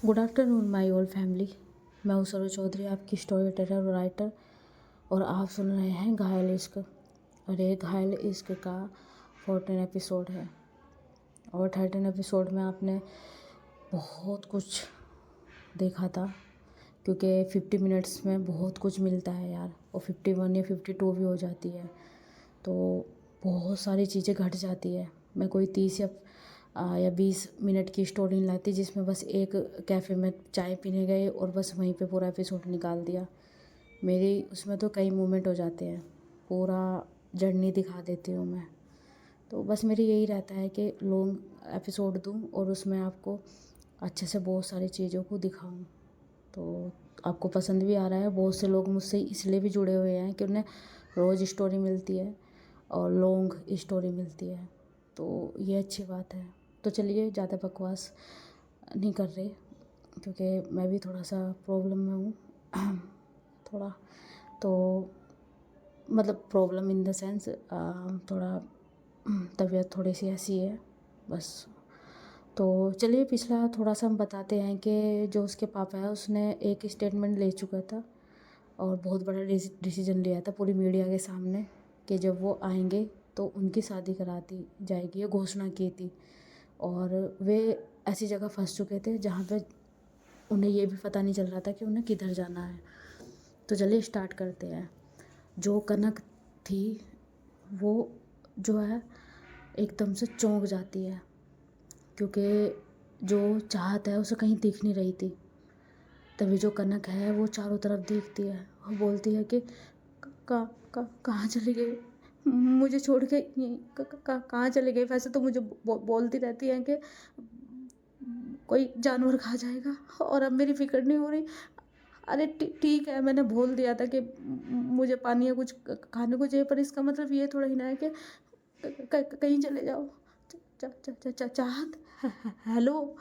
Good afternoon my old family. मैं हूँ सरोज चौधरी, आपकी स्टोरी टेलर और राइटर, और आप सुन रहे हैं घायल इश्क। और ये घायल इश्क का 14 एपिसोड है। और 13 एपिसोड में आपने बहुत कुछ देखा था, क्योंकि 50 मिनट्स में बहुत कुछ मिलता है यार, और 51 या 52 भी हो जाती है तो बहुत सारी चीज़ें घट जाती है। मैं कोई 30 या 20 मिनट की स्टोरी नहीं लाती जिसमें बस एक कैफ़े में चाय पीने गए और बस वहीं पे पूरा एपिसोड निकाल दिया। मेरी उसमें तो कई मोमेंट हो जाते हैं, पूरा जर्नी दिखा देती हूँ मैं। तो बस मेरी यही रहता है कि लॉन्ग एपिसोड दूँ और उसमें आपको अच्छे से बहुत सारी चीज़ों को दिखाऊँ। तो आपको पसंद भी आ रहा है। बहुत से लोग मुझसे इसलिए भी जुड़े हुए हैं कि उन्हें रोज़ स्टोरी मिलती है और लॉन्ग स्टोरी मिलती है, तो ये अच्छी बात है। तो चलिए, ज़्यादा बकवास नहीं कर रहे, क्योंकि मैं भी थोड़ा सा प्रॉब्लम में हूँ थोड़ा, तो मतलब प्रॉब्लम इन द सेंस थोड़ा तबीयत थोड़ी सी ऐसी है बस। तो चलिए, पिछला थोड़ा सा हम बताते हैं कि जो उसके पापा है उसने एक स्टेटमेंट ले चुका था और बहुत बड़ा डिसीजन लिया था पूरी मीडिया के सामने कि जब वो आएंगे तो उनकी शादी करा दी जाएगी, ये घोषणा की थी। और वे ऐसी जगह फंस चुके थे जहाँ पे उन्हें ये भी पता नहीं चल रहा था कि उन्हें किधर जाना है। तो चलिए स्टार्ट करते हैं। जो कनक थी वो जो है एकदम से चौंक जाती है, क्योंकि जो चाहत है उसे कहीं दिख नहीं रही थी। तभी जो कनक है वो चारों तरफ देखती है और बोलती है कि कहाँ चली गई, मुझे छोड़ के कहाँ चली गई। वैसे तो मुझे बोलती रहती है कि कोई जानवर खा जाएगा, और अब मेरी फिक्र नहीं हो रही। अरे ठीक है, मैंने बोल दिया था कि मुझे पानी या कुछ खाने को चाहिए, पर इसका मतलब ये थोड़ा ही ना है कि कहीं चले जाओ। चाहत, hello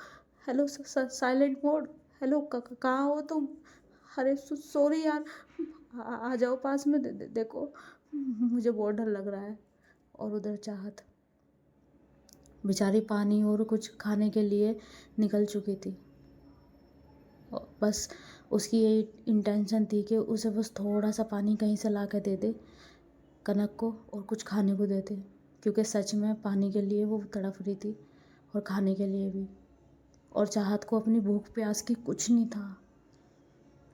hello, silent mode, hello कहाँ हो तुम। अरे सॉरी यार, आ जाओ पास में, देखो मुझे बहुत डर लग रहा है। और उधर चाहत बेचारी पानी और कुछ खाने के लिए निकल चुकी थी। बस उसकी यही इंटेंशन थी कि उसे बस थोड़ा सा पानी कहीं से ला के दे दे कनक को और कुछ खाने को दे दे, क्योंकि सच में पानी के लिए वो तड़प रही थी और खाने के लिए भी। और चाहत को अपनी भूख प्यास की कुछ नहीं था।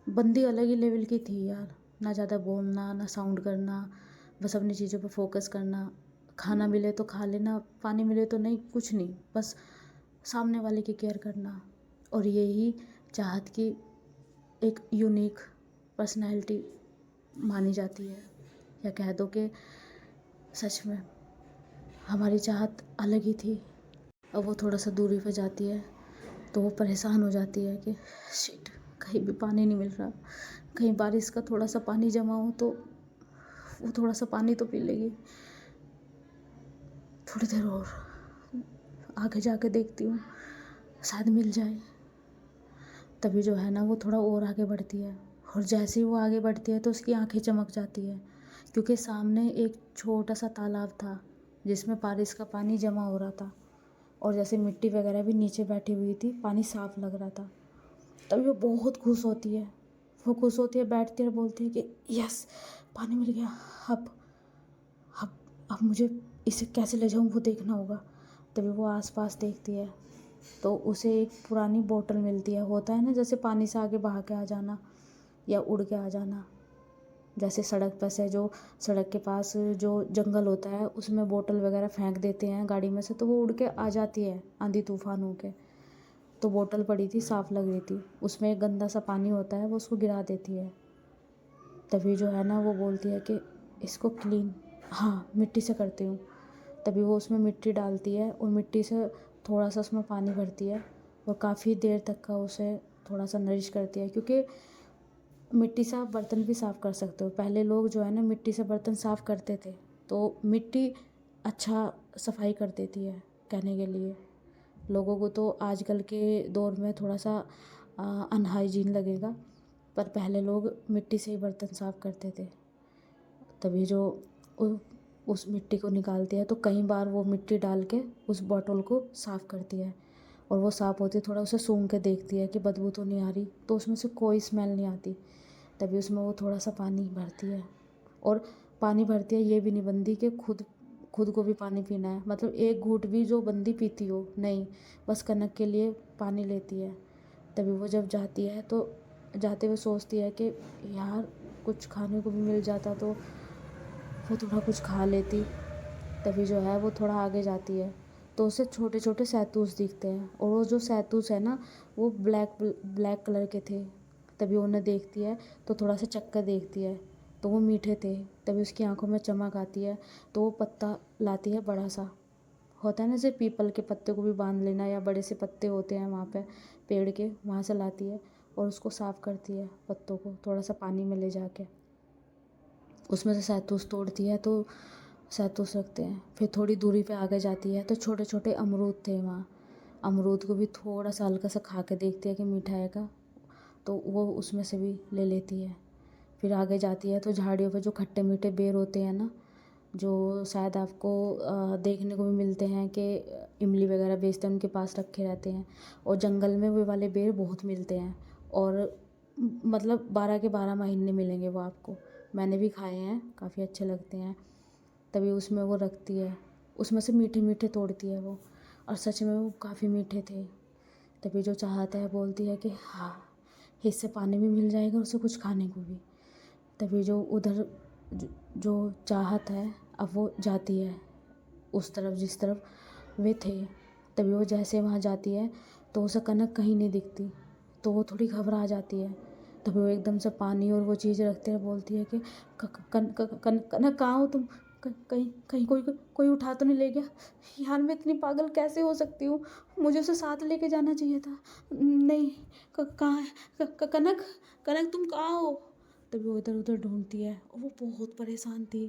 बंदी अलग ही लेवल की थी यार, ना ज़्यादा बोलना ना साउंड करना, बस अपनी चीज़ों पर फोकस करना। खाना मिले तो खा लेना, पानी मिले तो नहीं, कुछ नहीं, बस सामने वाले की केयर करना। और यही चाहत की एक यूनिक पर्सनैलिटी मानी जाती है, या कह दो कि सच में हमारी चाहत अलग ही थी। अब वो थोड़ा सा दूरी पे जाती है तो वो परेशान हो जाती है कि शिट, कहीं भी पानी नहीं मिल रहा, कहीं बारिश का थोड़ा सा पानी जमा हो तो वो थोड़ा सा पानी तो पी लेगी। थोड़ी देर और आगे जाके देखती हूँ, शायद मिल जाए। तभी जो है ना वो थोड़ा और आगे बढ़ती है, और जैसे ही वो आगे बढ़ती है तो उसकी आंखें चमक जाती है, क्योंकि सामने एक छोटा सा तालाब था जिसमें बारिश का पानी जमा हो रहा था, और जैसे मिट्टी वगैरह भी नीचे बैठी हुई थी, पानी साफ लग रहा था। तभी वो बहुत खुश होती है। वो खुश होती है, बैठती है और बोलती है कि यस, पानी मिल गया। अब अब मुझे इसे कैसे ले जाऊँ वो देखना होगा। तभी वो आसपास देखती है तो उसे एक पुरानी बोतल मिलती है। होता है ना जैसे पानी से आगे बहा के आ जाना या उड़ के आ जाना, जैसे सड़क पर से जो सड़क के पास जो जंगल होता है उसमें बोतल वगैरह फेंक देते हैं गाड़ी में से, तो वो उड़ के आ जाती है आंधी तूफान हो के। तो बोतल पड़ी थी, साफ़ लग रही थी, उसमें एक गंदा सा पानी होता है, वो उसको गिरा देती है। तभी जो है ना वो बोलती है कि इसको क्लीन, हाँ मिट्टी से करती हूँ। तभी वो उसमें मिट्टी डालती है और मिट्टी से थोड़ा सा उसमें पानी भरती है और काफ़ी देर तक का उसे थोड़ा सा नरिश करती है, क्योंकि मिट्टी से आप बर्तन भी साफ़ कर सकते हो। पहले लोग जो है ना मिट्टी से बर्तन साफ़ करते थे, तो मिट्टी अच्छा सफाई कर देती है कहने के लिए। लोगों को तो आजकल के दौर में थोड़ा सा अनहाइजीन लगेगा, पर पहले लोग मिट्टी से ही बर्तन साफ़ करते थे। तभी जो उ, उस मिट्टी को निकालती है तो कई बार वो मिट्टी डाल के उस बॉटल को साफ़ करती है, और वो साफ़ होती है, थोड़ा उसे सूंघ के देखती है कि बदबू तो नहीं आ रही, तो उसमें से कोई स्मेल नहीं आती। तभी उसमें वो थोड़ा सा पानी भरती है, और पानी भरती है ये भी नहीं बंदी के खुद खुद को भी पानी पीना है, मतलब एक घूंट भी जो बंदी पीती हो नहीं, बस कनक के लिए पानी लेती है। तभी वो जब जाती है तो जाते हुए सोचती है कि यार कुछ खाने को भी मिल जाता तो वो थोड़ा कुछ खा लेती। तभी जो है वो थोड़ा आगे जाती है तो उसे छोटे छोटे सैतूस दिखते हैं, और वो जो सैतूस है ना वो ब्लैक ब्लैक कलर के थे। तभी उन्हें देखती है तो थोड़ा सा चक्कर देखती है, तो वो मीठे थे। तभी उसकी आंखों में चमक आती है, तो वो पत्ता लाती है बड़ा सा, होता है ना जैसे पीपल के पत्ते को भी बांध लेना, या बड़े से पत्ते होते हैं वहाँ पे पेड़ के, वहाँ से लाती है और उसको साफ़ करती है पत्तों को थोड़ा सा पानी में ले जाके, उसमें से शहतूश तोड़ती है तो शहतूश रखते हैं। फिर थोड़ी दूरी पे आगे जाती है तो छोटे छोटे अमरूद थे वहाँ, अमरूद को भी थोड़ा सा हल्का सा खा के देखती है कि मीठा है का, तो वो उसमें से भी ले लेती है। फिर आगे जाती है तो झाड़ियों पे जो खट्टे मीठे बेर होते हैं ना, जो शायद आपको देखने को भी मिलते हैं कि इमली वगैरह बेचते हैं उनके पास रखे रहते हैं, और जंगल में वो वाले बेर बहुत मिलते हैं, और मतलब 12 के 12 महीने मिलेंगे वो आपको। मैंने भी खाए हैं, काफ़ी अच्छे लगते हैं। तभी उसमें वो रखती है, उसमें से मीठे मीठे तोड़ती है वो, और सच में वो काफ़ी मीठे थे। तभी जो चाहता है बोलती है कि हाँ इससे पानी भी मिल जाएगा, उससे कुछ खाने को भी। तभी जो उधर जो चाहत है अब वो जाती है उस तरफ जिस तरफ वे थे। तभी वो जैसे वहाँ जाती है तो उसे कनक कहीं नहीं दिखती, तो वो थोड़ी घबरा जाती है। तभी वो एकदम से पानी और वो चीज़ रखते हैं, बोलती है कि कनक कहाँ हो तुम, कहीं कहीं कोई कोई उठा तो नहीं ले गया? यार मैं इतनी पागल कैसे हो सकती हूँ, मुझे उसे साथ लेके जाना चाहिए था। नहीं, कहाँ है कनक, कनक तुम कहाँ हो? तभी वो इधर उधर ढूंढती है और वो बहुत परेशान थी।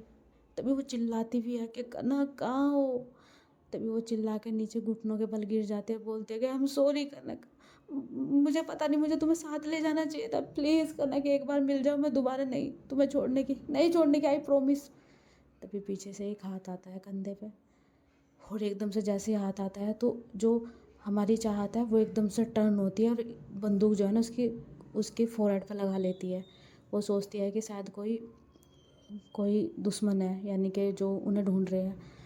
तभी वो चिल्लाती भी है कि कनक कहाँ हो? तभी वो चिल्ला के नीचे घुटनों के बल गिर जाते हैं, बोलते हैं कि आई एम सॉरी कनक, मुझे पता नहीं, मुझे तुम्हें साथ ले जाना चाहिए था। प्लीज़ कनक एक बार मिल जाओ, मैं दोबारा नहीं तुम्हें छोड़ने की आई प्रॉमिस। तभी पीछे से एक हाथ आता है कंधे पे, और एकदम से जैसे ही हाथ आता है तो जो हमारी चाहत है वो एकदम से टर्न होती है, और बंदूक जो है ना उसकी उसके फोrehead पे लगा लेती है। वो सोचती है कि शायद कोई कोई दुश्मन है, यानी कि जो उन्हें ढूंढ रहे हैं।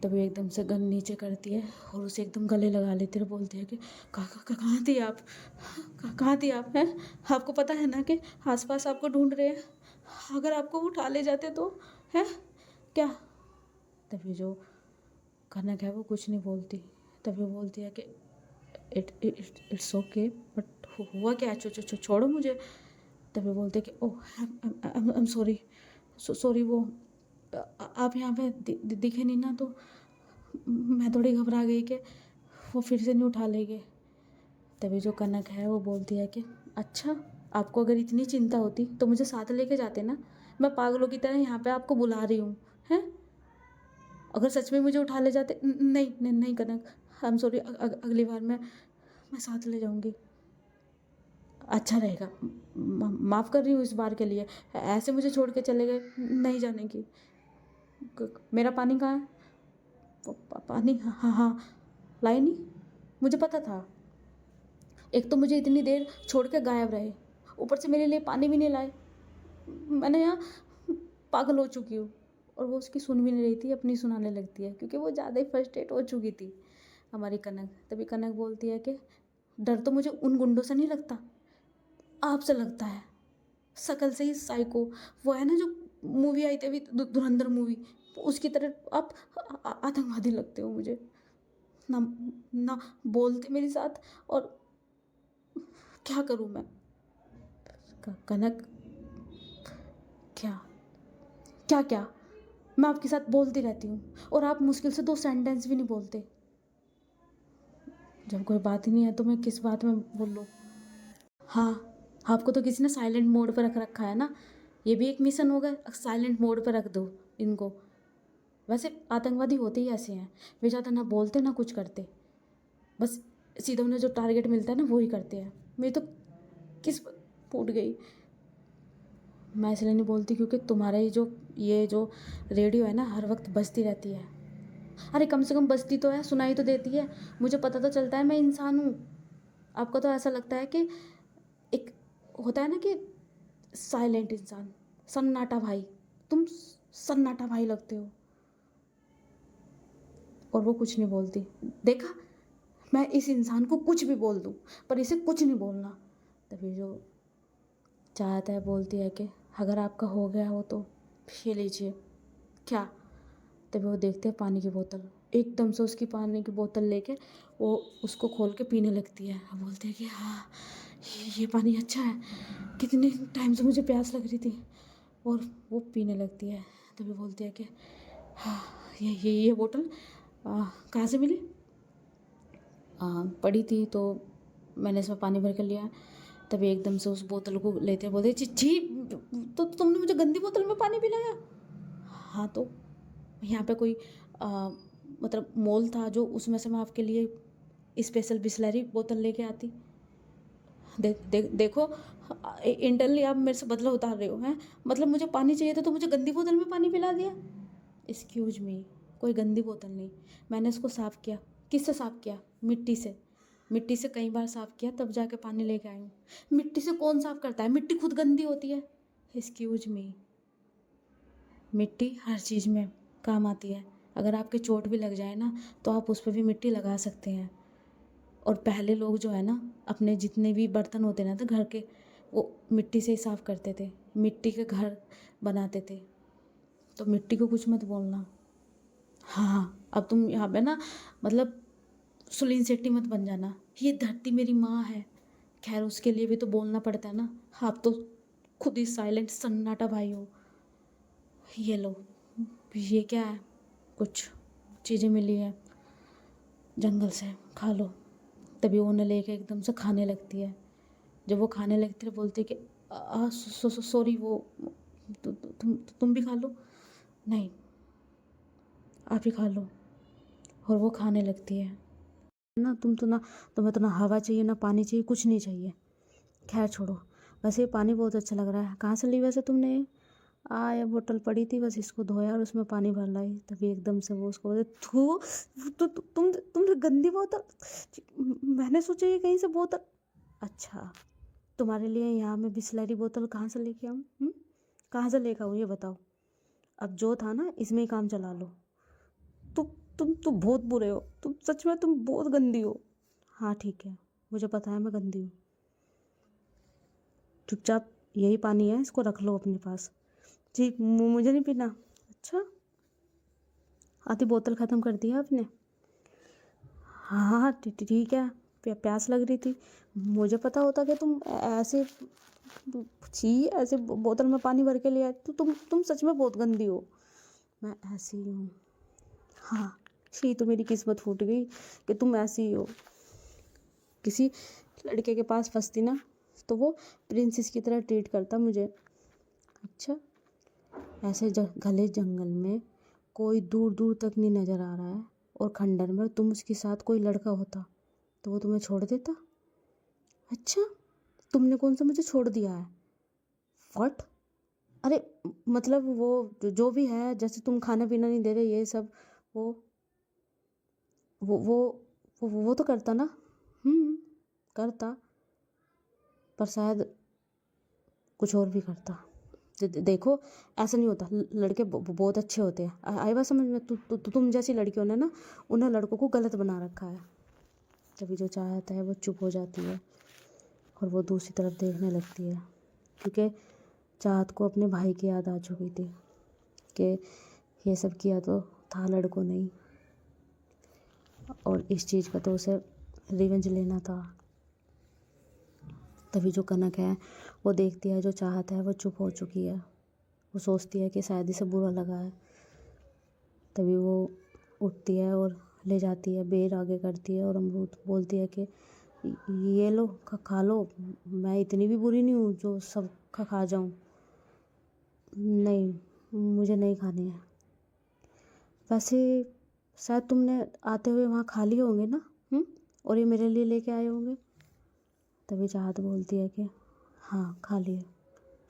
तभी एकदम से गन नीचे करती है और उसे एकदम गले लगा लेती है, और बोलती है कि कहाँ थी आप, कहाँ थी आप हैं? आपको पता है ना कि आसपास आपको ढूंढ रहे हैं, अगर आपको उठा ले जाते तो है क्या? तभी जो कनक है वो कुछ नहीं बोलती। तभी वो बोलती है कि इट्स ओके, बट हुआ क्या? छोड़ो मुझे। तभी बोलते कि ओह आई एम सॉरी, सॉरी। वो आप यहाँ पे दिखे नहीं ना, तो मैं थोड़ी घबरा गई कि वो फिर से नहीं उठा लेंगे। तभी जो कनक है वो बोलती है कि अच्छा, आपको अगर इतनी चिंता होती तो मुझे साथ लेके जाते ना, मैं पागलों की तरह यहाँ पे आपको बुला रही हूँ हैं। अगर सच में मुझे उठा ले जाते, नहीं नहीं नहीं कनक, आई एम सॉरी, अगली बार मैं साथ ले जाऊँगी, अच्छा रहेगा, माफ़ कर रही हूँ इस बार के लिए, ऐसे मुझे छोड़ के चले गए, नहीं जाने की। मेरा पानी कहाँ है? पानी, हाँ हाँ हाँ, लाई नहीं, मुझे पता था। एक तो मुझे इतनी देर छोड़ के गायब रहे, ऊपर से मेरे लिए पानी भी नहीं लाए। मैंने यहाँ पागल हो चुकी हूँ। और वो उसकी सुन भी नहीं रही थी, अपनी सुनाने लगती है, क्योंकि वो ज़्यादा ही फ्रस्ट्रेट हो चुकी थी हमारी कनक। तभी कनक बोलती है कि डर तो मुझे उन गुंडों से नहीं लगता, आपसे लगता है, शकल से ही साइको। वो है ना जो मूवी आई थी अभी, धुरंधर मूवी, उसकी तरह आप आतंकवादी लगते हो मुझे। ना ना बोलते मेरे साथ, और क्या करूँ मैं? कनक, क्या क्या क्या? मैं आपके साथ बोलती रहती हूँ और आप मुश्किल से 2 सेंटेंस भी नहीं बोलते। जब कोई बात ही नहीं है तो मैं किस बात में बोलूँ? हाँ, आपको तो किसी ने साइलेंट मोड पे रख रखा है ना, ये भी एक मिशन होगा, साइलेंट मोड पे रख दो इनको। वैसे आतंकवादी होते ही ऐसे हैं, वे ज़्यादा ना बोलते ना कुछ करते, बस सीधा उन्हें जो टारगेट मिलता है ना वो ही करते हैं। मेरी तो किस फूट गई। मैं इसलिए नहीं बोलती क्योंकि तुम्हारा ये जो रेडियो है ना हर वक्त बजती रहती है, अरे कम से कम बजती तो है, सुनाई तो देती है, मुझे पता तो चलता है मैं इंसान हूँ। आपको तो ऐसा लगता है कि एक होता है ना कि साइलेंट इंसान, सन्नाटा भाई। तुम सन्नाटा भाई लगते हो। और वो कुछ नहीं बोलती। देखा, मैं इस इंसान को कुछ भी बोल दूँ पर इसे कुछ नहीं बोलना। तभी जो चाहता है बोलती है कि अगर आपका हो गया हो तो पी लीजिए। क्या? तभी वो देखते हैं पानी की बोतल, एकदम से उसकी पानी की बोतल लेके वो उसको खोल के पीने लगती है। और बोलते हैं कि हाँ, ये पानी अच्छा है, कितने टाइम से मुझे प्यास लग रही थी। और वो पीने लगती है। तभी बोलती है कि हाँ, ये बोतल कहाँ से मिली? पड़ी थी तो मैंने इसमें पानी भर के लिया। तभी एकदम से उस बोतल को लेते बोलते छी, तो तुमने मुझे गंदी बोतल में पानी पिलाया। हाँ तो यहाँ पे कोई मतलब मॉल था जो उसमें से मैं आपके लिए स्पेशल बिसलरी बोतल लेके आती। देखो, इंटरनली आप मेरे से बदला उतार रहे हो हैं। मतलब मुझे पानी चाहिए था तो मुझे गंदी बोतल में पानी पिला दिया। एक्सक्यूज मी, कोई गंदी बोतल नहीं, मैंने इसको साफ़ किया। किससे साफ़ किया? मिट्टी से। मिट्टी से कई बार साफ़ किया तब जाके पानी लेके आई हूँ। मिट्टी से कौन साफ़ करता है? मिट्टी खुद गंदी होती है। एक्सक्यूज मी, मिट्टी हर चीज़ में काम आती है। अगर आपके चोट भी लग जाए ना तो आप उस पर भी मिट्टी लगा सकते हैं। और पहले लोग जो है ना, अपने जितने भी बर्तन होते ना तो घर के, वो मिट्टी से ही साफ़ करते थे, मिट्टी के घर बनाते थे। तो मिट्टी को कुछ मत बोलना। हाँ, अब तुम यहाँ पे ना मतलब सुलीन सेट्टी मत बन जाना। ये धरती मेरी माँ है। खैर उसके लिए भी तो बोलना पड़ता है ना। आप तो खुद ही साइलेंट सन्नाटा भाई हो। ये लो, ये क्या है? कुछ चीज़ें मिली है जंगल से, खा लो। तभी उन्हें लेके एकदम से खाने लगती है। जब वो खाने लगती है बोलती है कि सॉरी, वो तुम भी खा लो। नहीं, आप ही खा लो। और वो खाने लगती है ना। तुम्हें तो ना हवा चाहिए ना पानी चाहिए, कुछ नहीं चाहिए। खैर छोड़ो, वैसे ये पानी बहुत अच्छा लग रहा है। कहाँ से ली वैसे तुमने ये? ये बोतल पड़ी थी, बस इसको धोया और उसमें पानी भर लाई। तभी एकदम से वो उसको बोले थू, तुमने गंदी बोतल। मैंने सोचा ये कहीं से बोतल। अच्छा, तुम्हारे लिए यहाँ मैं बिसलरी बोतल कहाँ से लेके आऊँ? कहाँ से लेकर आऊँ ये बताओ। अब जो था ना इसमें ही काम चला लो। तुम बहुत बुरे हो। तुम सच में, तुम बहुत गंदी हो। हाँ ठीक है, मुझे पता है मैं गंदी हूँ। चुपचाप यही पानी है, इसको रख लो अपने पास। जी, मुझे नहीं पीना। अच्छा, आधी बोतल ख़त्म कर दिया आपने? हाँ हाँ ठीक है, प्यास लग रही थी। मुझे पता होता कि तुम ऐसे छी, ऐसे बोतल में पानी भर के ले आए तो तुम सच में बहुत गंदी हो। मैं ऐसी ही हूँ। हाँ, छी, तो मेरी किस्मत फूट गई कि तुम ऐसी ही हो। किसी लड़के के पास फंसती ना तो वो प्रिंसेस की तरह ट्रीट करता मुझे। अच्छा, ऐसे घने जंगल में कोई दूर दूर तक नहीं नज़र आ रहा है और खंडर में तुम उसके साथ कोई लड़का होता तो वो तुम्हें छोड़ देता? अच्छा, तुमने कौन सा मुझे छोड़ दिया है? व्हाट? अरे मतलब वो जो भी है, जैसे तुम खाना पीना नहीं दे रहे ये सब, वो वो वो वो तो करता ना। करता, पर शायद कुछ और भी करता। देखो, ऐसा नहीं होता। लड़के बहुत अच्छे होते हैं। आई बात समझ में? तुम जैसी लड़कियों ने ना उन्हें लड़कों को गलत बना रखा है। तभी जो चाहता है वो चुप हो जाती है और वो दूसरी तरफ देखने लगती है, क्योंकि चाहत को अपने भाई की याद आ चुकी थी कि ये सब किया तो था लड़कों ने ही, और इस चीज़ का तो उसे रिवेंज लेना था। तभी जो कनक है वो देखती है जो चाहत है वो चुप हो चुकी है। वो सोचती है कि शायद इसे बुरा लगा है। तभी वो उठती है और ले जाती है, बेर आगे करती है और अमरूद बोलती है कि ये लो, खा लो। मैं इतनी भी बुरी नहीं हूँ जो सब खा जाऊँ। नहीं, मुझे नहीं खानी है। वैसे शायद तुमने आते हुए वहाँ खा लिए होंगे ना? और ये मेरे लिए लेके आए होंगे। तभी चाहत बोलती है कि हाँ, खा लिए।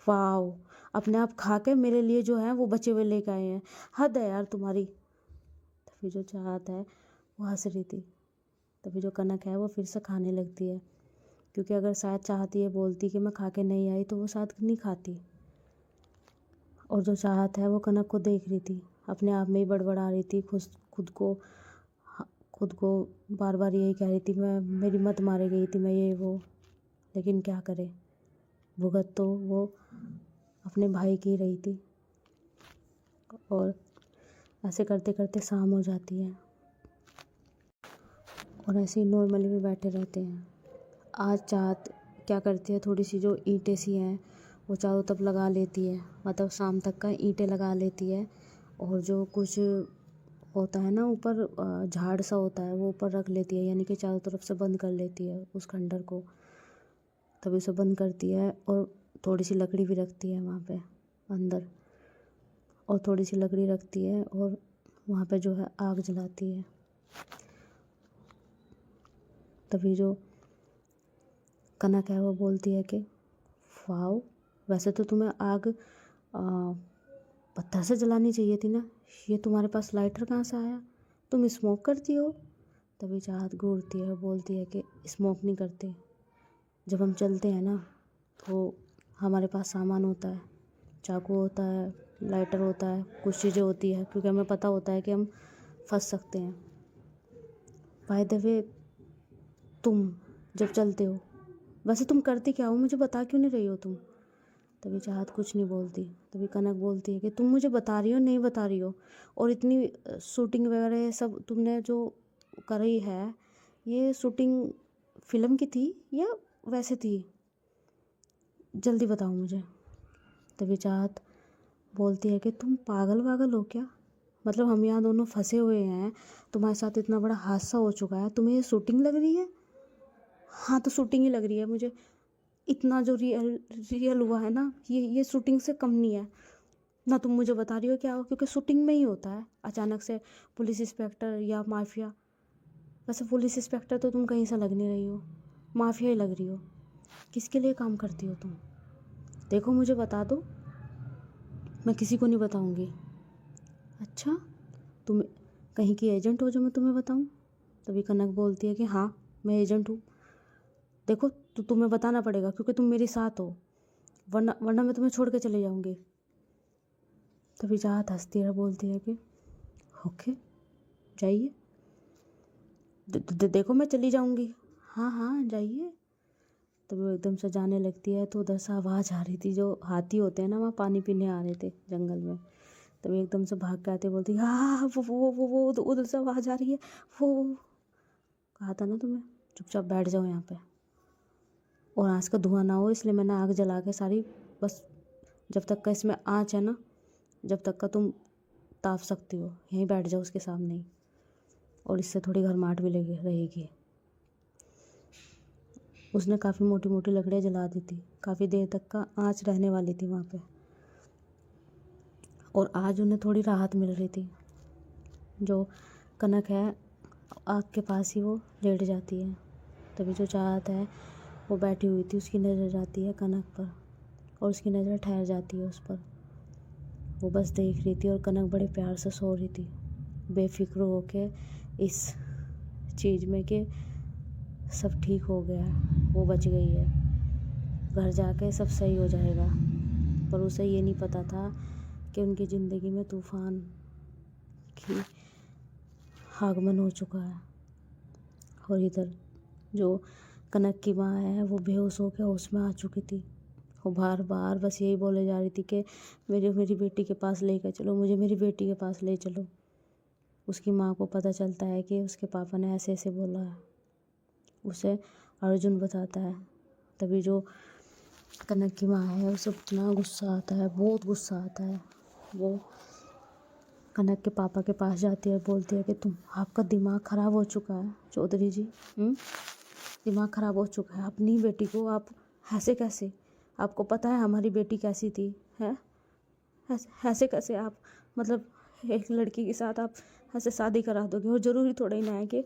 वाओ, अपने आप खा के मेरे लिए जो है वो बचे हुए लेके आए हैं। हद है यार तुम्हारी। फिर जो चाहत है वो हंस रही थी। तभी जो कनक है वो फिर से खाने लगती है, क्योंकि अगर शायद चाहत ये बोलती कि मैं खा के नहीं आई तो वो शायद नहीं खाती। और जो चाहत है वो कनक को देख रही थी, अपने आप में ही बड़बड़ा रही थी, खुद को बार बार यही कह रही थी, मैं मेरी मत मारे गई थी, मैं ये वो। लेकिन क्या करे, भुगत तो वो अपने भाई की रही थी। और ऐसे करते करते शाम हो जाती है और ऐसे ही नॉर्मली भी बैठे रहते हैं। आज चाहत क्या करती है, थोड़ी सी जो ईंटें सी हैं वो चारों तरफ लगा लेती है, मतलब शाम तक का ईंटें लगा लेती है। और जो कुछ होता है ना ऊपर झाड़ सा होता है वो ऊपर रख लेती है, यानी कि चारों तरफ से बंद कर लेती है उस खंडर को। तभी उसे बंद करती है और थोड़ी सी लकड़ी भी रखती है वहाँ पे अंदर, और थोड़ी सी लकड़ी रखती है और वहाँ पे जो है आग जलाती है। तभी जो कनक है वो बोलती है कि वाओ, वैसे तो तुम्हें आग पत्थर से जलानी चाहिए थी ना, ये तुम्हारे पास लाइटर कहाँ से आया, तुम स्मोक करती हो। तभी चाहत घूरती है और बोलती है कि स्मोक नहीं करते, जब हम चलते हैं ना तो हमारे पास सामान होता है, चाकू होता है, लाइटर होता है, कुछ चीज़ें होती है, क्योंकि हमें पता होता है कि हम फंस सकते हैं। बाय द वे, तुम जब चलते हो वैसे तुम करती क्या हो, मुझे बता क्यों नहीं रही हो तुम। तभी चाहत कुछ नहीं बोलती। तभी कनक बोलती है कि तुम मुझे बता रही हो नहीं बता रही हो, और इतनी शूटिंग वगैरह ये सब तुमने जो करी है, ये शूटिंग फिल्म की थी या वैसे थी, जल्दी बताओ मुझे। तभी चाहत बोलती है कि तुम पागल वागल हो क्या, मतलब हम यहाँ दोनों फंसे हुए हैं, तुम्हारे साथ इतना बड़ा हादसा हो चुका है, तुम्हें ये शूटिंग लग रही है। हाँ तो शूटिंग ही लग रही है मुझे, इतना जो रियल हुआ है ना, ये शूटिंग से कम नहीं है ना। तुम मुझे बता रही हो क्या हो, क्योंकि शूटिंग में ही होता है अचानक से पुलिस इंस्पेक्टर या माफिया। वैसे पुलिस इंस्पेक्टर तो तुम कहीं से लग नहीं रही हो, माफिया ही लग रही हो। किसके लिए काम करती हो तुम, देखो मुझे बता दो, मैं किसी को नहीं बताऊंगी। अच्छा, तुम कहीं की एजेंट हो जो मैं तुम्हें बताऊं। तभी कनक बोलती है कि हाँ मैं एजेंट हूँ। देखो तो तुम्हें बताना पड़ेगा क्योंकि तुम मेरे साथ हो, वरना वरना मैं तुम्हें छोड़ के चले जाऊंगी। तभी चाहत हंसती है, बोलती है कि ओके जाइए, देखो मैं चली जाऊंगी, हाँ हाँ जाइए। तभी वो एकदम से जाने लगती है तो उधर से आवाज़ आ रही थी, जो हाथी होते हैं ना वहाँ पानी पीने आ रहे थे जंगल में। तभी एकदम से भाग के आते बोलती हाँ वो उधर से आवाज़ आ रही है। वो कहा था ना तुम्हें, चुपचाप बैठ जाओ यहाँ पे, और आँच का धुआं ना हो, इसलिए मैंने आग जला के सारी, बस जब तक का इसमें आँच है ना, जब तक का तुम ताप सकती हो यहीं बैठ जाओ उसके सामने ही, और इससे थोड़ी गर्माहट भी लगी रहेगी। उसने काफ़ी मोटी मोटी लकड़ियाँ जला दी थी, काफ़ी देर तक का आँच रहने वाली थी वहाँ पे, और आज उन्हें थोड़ी राहत मिल रही थी। जो कनक है आग के पास ही वो लेट जाती है। तभी जो चाहत है वो बैठी हुई थी, उसकी नज़र जाती है कनक पर, और उसकी नज़र ठहर जाती है उस पर। वो बस देख रही थी और कनक बड़े प्यार से सो रही थी, बेफिक्र होके इस चीज़ में कि सब ठीक हो गया, वो बच गई है, घर जाके सब सही हो जाएगा। पर उसे ये नहीं पता था कि उनकी ज़िंदगी में तूफ़ान की आगमन हो चुका है। और इधर जो कनक की माँ है वो बेहोश होकर होश में आ चुकी थी। वो बार बार बस यही बोले जा रही थी कि मेरी बेटी के पास लेकर चलो, मुझे मेरी बेटी के पास ले चलो। उसकी माँ को पता चलता है कि उसके पापा ने ऐसे ऐसे बोला है, उसे अर्जुन बताता है। तभी जो कनक की माँ है उसे इतना गुस्सा आता है, बहुत गुस्सा आता है। वो कनक के पापा के पास जाती है, बोलती है कि आपका दिमाग ख़राब हो चुका है चौधरी जी, दिमाग ख़राब हो चुका है। अपनी बेटी को आप ऐसे कैसे, आपको पता है हमारी बेटी कैसी थी, है ऐसे कैसे आप, मतलब एक लड़की के साथ आप ऐसे शादी करा दोगे। और ज़रूरी थोड़ा ही ना है कि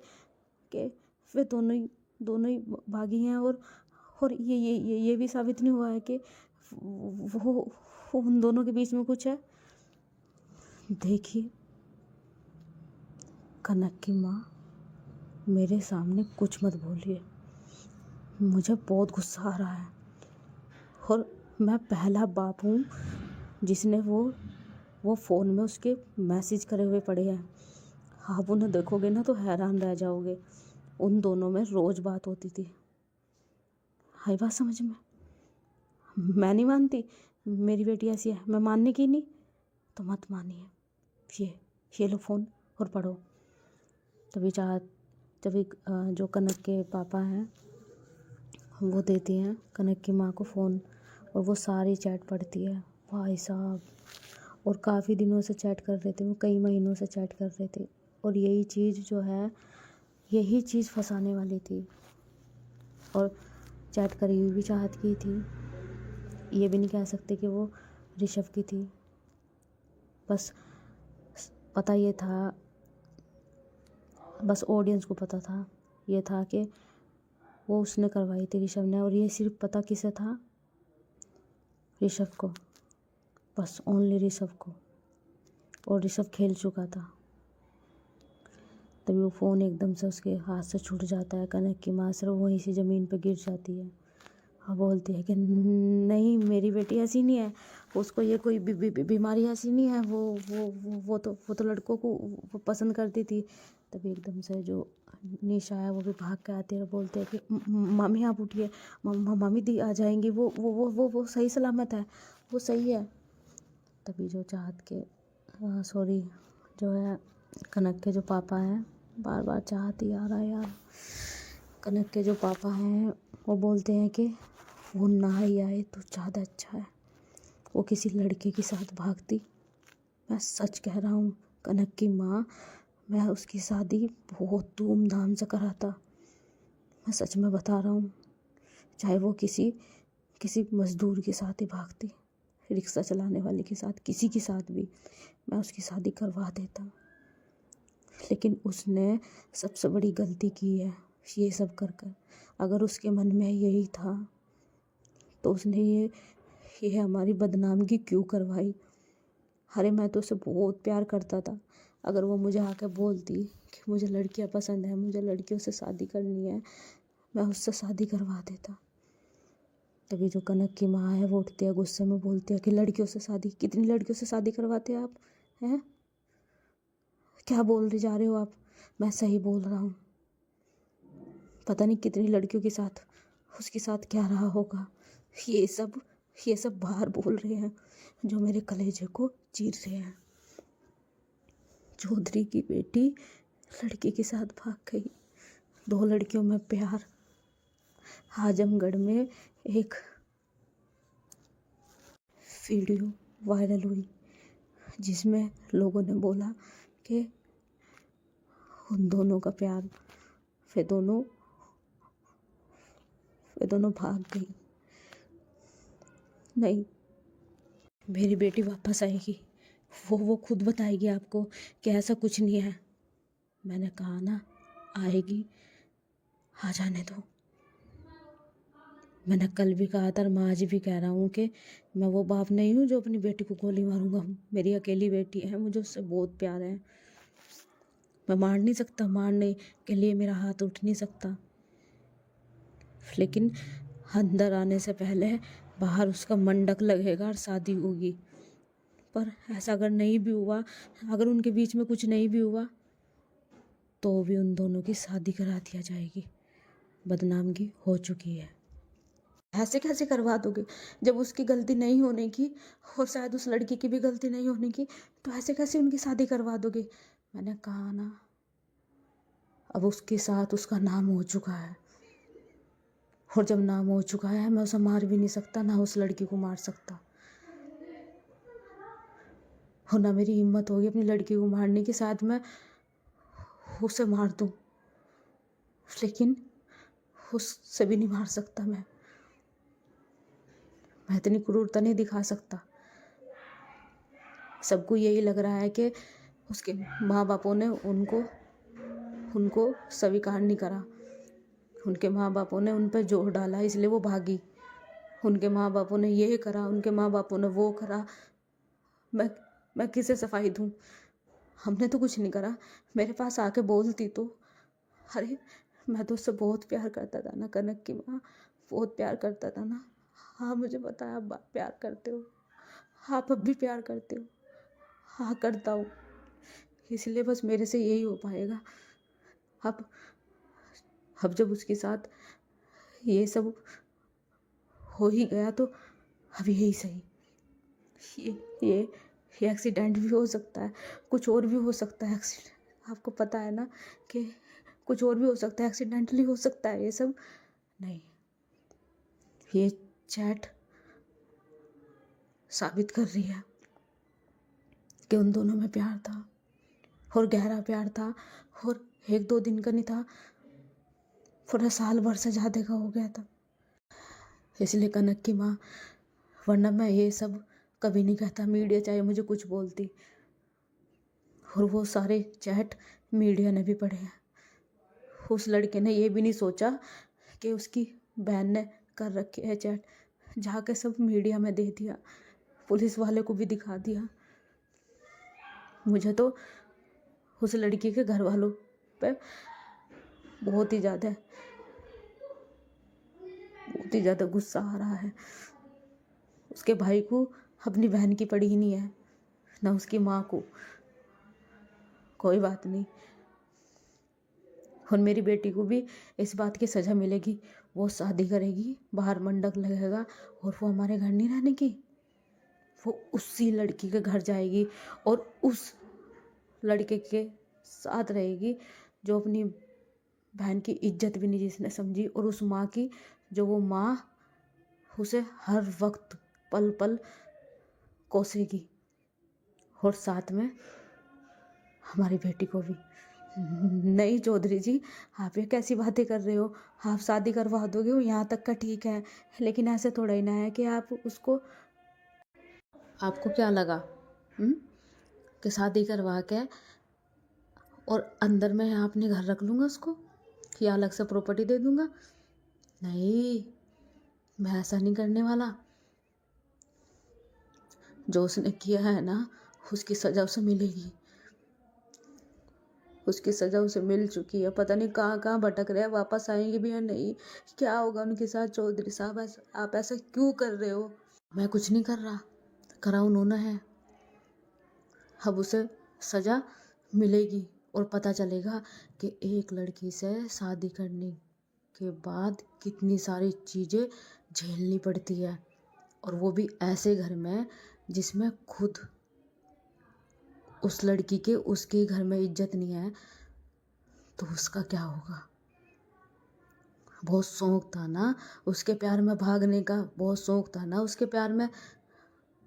वे दोनों ही भागी हैं, और ये भी साबित नहीं हुआ है कि वो उन दोनों के बीच में कुछ है। देखिए कनक की माँ, मेरे सामने कुछ मत बोलिए, मुझे बहुत गुस्सा आ रहा है। और मैं पहला बाप हूँ जिसने वो फ़ोन में उसके मैसेज करे हुए पड़े हैं। आप उन्हें देखोगे ना तो हैरान रह जाओगे। उन दोनों में रोज़ बात होती थी। आई बात समझ में? मैं नहीं मानती मेरी बेटी ऐसी है, मैं मानने की नहीं तो मत मानिए। ये लो फ़ोन और पढ़ो। तभी जो कनक के पापा हैं वो देती हैं कनक की माँ को फ़ोन, और वो सारी चैट पढ़ती है। भाई साहब, और काफ़ी दिनों से चैट कर रहे थे, वो कई महीनों से चैट कर रहे थे। और यही चीज़ फंसाने वाली थी। और चैट करी हुई भी चाहत की थी। ये भी नहीं कह सकते कि वो ऋषभ की थी। बस पता ये था, बस ऑडियंस को पता था, ये था कि वो उसने करवाई थी, ऋषभ ने। और ये सिर्फ पता किसे था? ऋषभ को, बस ओनली ऋषभ को। और ऋषभ खेल चुका था। तभी वो फ़ोन एकदम से उसके हाथ से छूट जाता है। कनक की माँ सिर्फ वहीं से ज़मीन पर गिर जाती है और बोलती है कि नहीं, मेरी बेटी ऐसी नहीं है, उसको ये कोई बीमारी ऐसी नहीं है, वो तो लड़कों को वो पसंद करती थी। तभी एकदम से जो निशा है वो भी भाग के आती है और बोलते हैं कि मामी आप उठिए, मामी दी आ जाएंगी, वो सही सलामत है, वो सही है। तभी जो चाहत के सॉरी जो है कनक के जो पापा हैं, बार बार चाहत ही आ रहा है यार, कनक के जो पापा हैं वो बोलते हैं कि वो ना ही आए तो ज़्यादा अच्छा है, वो किसी लड़के के साथ भागती। मैं सच कह रहा हूँ कनक की माँ, मैं उसकी शादी बहुत धूमधाम से कराता। मैं सच में बता रहा हूँ, चाहे वो किसी मज़दूर के साथ ही भागती, रिक्शा चलाने वाले के साथ, किसी के साथ भी मैं उसकी शादी करवा देता। लेकिन उसने सबसे बड़ी गलती की है ये सब कर कर। अगर उसके मन में यही था तो उसने ये हमारी बदनामी क्यों करवाई? अरे मैं तो उसे बहुत प्यार करता था। अगर वो मुझे आकर बोलती कि मुझे लड़कियां पसंद है, मुझे लड़कियों से शादी करनी है, मैं उससे शादी करवा देता। तभी जो कनक की माँ है वो उठती है, गुस्से में बोलती है कि लड़कियों से शादी? कितनी लड़कियों से शादी करवाते हैं आप? हैं? क्या बोल रहे जा रहे हो आप? मैं सही बोल रहा हूँ। पता नहीं कितनी लड़कियों के साथ उसके साथ क्या रहा होगा। ये सब बाहर बोल रहे हैं जो मेरे कलेजे को चीर रहे हैं। चौधरी की बेटी लड़की के साथ भाग गई, 2 लड़कियों में प्यार। आजमगढ़ में एक वीडियो वायरल हुई जिसमें लोगों ने बोला कि उन दोनों का प्यार, वे दोनों भाग गई। नहीं, मेरी बेटी वापस आएगी, वो खुद बताएगी आपको कि ऐसा कुछ नहीं है। मैंने कहा ना, आएगी, आ जाने दो। मैंने कल भी कहा था और मैं आज भी कह रहा हूँ कि मैं वो बाप नहीं हूँ जो अपनी बेटी को गोली मारूंगा। मेरी अकेली बेटी है, मुझे उससे बहुत प्यार है। मैं मार नहीं सकता, मारने के लिए मेरा हाथ उठ नहीं सकता, लेकिन अंदर आने से पहले बाहर उसका मंडक लगेगा और शादी होगी। पर ऐसा अगर नहीं भी हुआ, अगर उनके बीच में कुछ नहीं भी हुआ, तो भी उन दोनों की शादी करा दिया जाएगी। बदनामी हो चुकी है। ऐसे कैसे करवा दोगे जब उसकी गलती नहीं होने की और शायद उस लड़की की भी गलती नहीं होने की, तो ऐसे कैसे उनकी शादी करवा दोगे? मैंने कहा ना, अब उसके साथ उसका नाम हो चुका है, और जब नाम हो चुका है मैं उसे मार भी नहीं सकता, ना उस लड़की को मार सकता, और ना मेरी हिम्मत होगी अपनी लड़की को मारने की। शायद मैं उसे मार दूं, लेकिन उससे भी नहीं मार सकता। मैं इतनी क्रूरता नहीं दिखा सकता। सबको यही लग रहा है कि उसके माँ बापों ने उनको स्वीकार नहीं करा, उनके माँ बापों ने उन पर जोर डाला इसलिए वो भागी, उनके माँ बापों ने ये करा, उनके माँ बापों ने वो करा। मैं किसे सफाई दूँ? हमने तो कुछ नहीं करा, मेरे पास आके बोलती तो। अरे मैं तो उससे बहुत प्यार करता था ना कनक की माँ, बहुत प्यार करता था ना। हाँ मुझे पता है आप प्यार करते हो, आप अब भी प्यार करते हो। हाँ करता हूँ, इसलिए बस मेरे से यही हो पाएगा। अब जब उसके साथ ये सब हो ही गया तो अब यही सही। ये ये ये एक्सीडेंट भी हो सकता है, कुछ और भी हो सकता है एक्सीडेंट, आपको पता है ना कि कुछ और भी हो सकता है, एक्सीडेंटली हो सकता है ये सब। नहीं, ये चैट साबित कर रही है कि उन दोनों में प्यार था, और गहरा प्यार था, और एक दो दिन का नहीं था, पूरा साल भर से ज़्यादा का हो गया था। इसलिए कनक की माँ, वरना मैं ये सब कभी नहीं कहता, मीडिया चाहे मुझे कुछ बोलती। और वो सारे चैट मीडिया ने भी पढ़े हैं। उस लड़के ने ये भी नहीं सोचा कि उसकी बहन ने कर रखे है चैट, जाके सब मीडिया में दे दिया, पुलिस वाले को भी दिखा दिया। मुझे तो उस लड़की के घर वालों पे बहुत ही ज़्यादा गुस्सा आ रहा है। उसके भाई को अपनी बहन की पड़ी ही नहीं है, ना उसकी माँ को। कोई बात नहीं, और मेरी बेटी को भी इस बात की सज़ा मिलेगी। वो शादी करेगी, बाहर मंडप लगेगा, और वो हमारे घर नहीं रहने की, वो उसी लड़की के घर जाएगी और उस लड़के के साथ रहेगी जो अपनी बहन की इज्जत भी नहीं जिसने समझी, और उस माँ की जो वो माँ उसे हर वक्त पल पल कोसेगी, और साथ में हमारी बेटी को भी। नहीं चौधरी जी, आप ये कैसी बातें कर रहे हो? आप शादी करवा दोगे वो यहाँ तक का ठीक है, लेकिन ऐसे थोड़ा ही ना है कि आप उसको, आपको क्या लगा कि शादी करवा के और अंदर मैं यहाँ अपने घर रख लूँगा उसको, या अलग से प्रॉपर्टी दे दूँगा? नहीं, मैं ऐसा नहीं करने वाला। जो उसने किया है ना, उसकी सज़ा उसे मिलेगी। उसकी सज़ा उसे मिल चुकी है, पता नहीं कहाँ कहाँ भटक रहे हैं, वापस आएंगे भी या नहीं, क्या होगा उनके साथ? चौधरी साहब आप ऐसा क्यों कर रहे हो? मैं कुछ नहीं कर रहा, करा उन्होंने है। अब उसे सज़ा मिलेगी और पता चलेगा कि एक लड़की से शादी करने के बाद कितनी सारी चीज़ें झेलनी पड़ती है, और वो भी ऐसे घर में जिसमें खुद उस लड़की के उसके घर में इज्जत नहीं है, तो उसका क्या होगा? बहुत शौक था ना उसके प्यार में भागने का, बहुत शौक था ना उसके प्यार में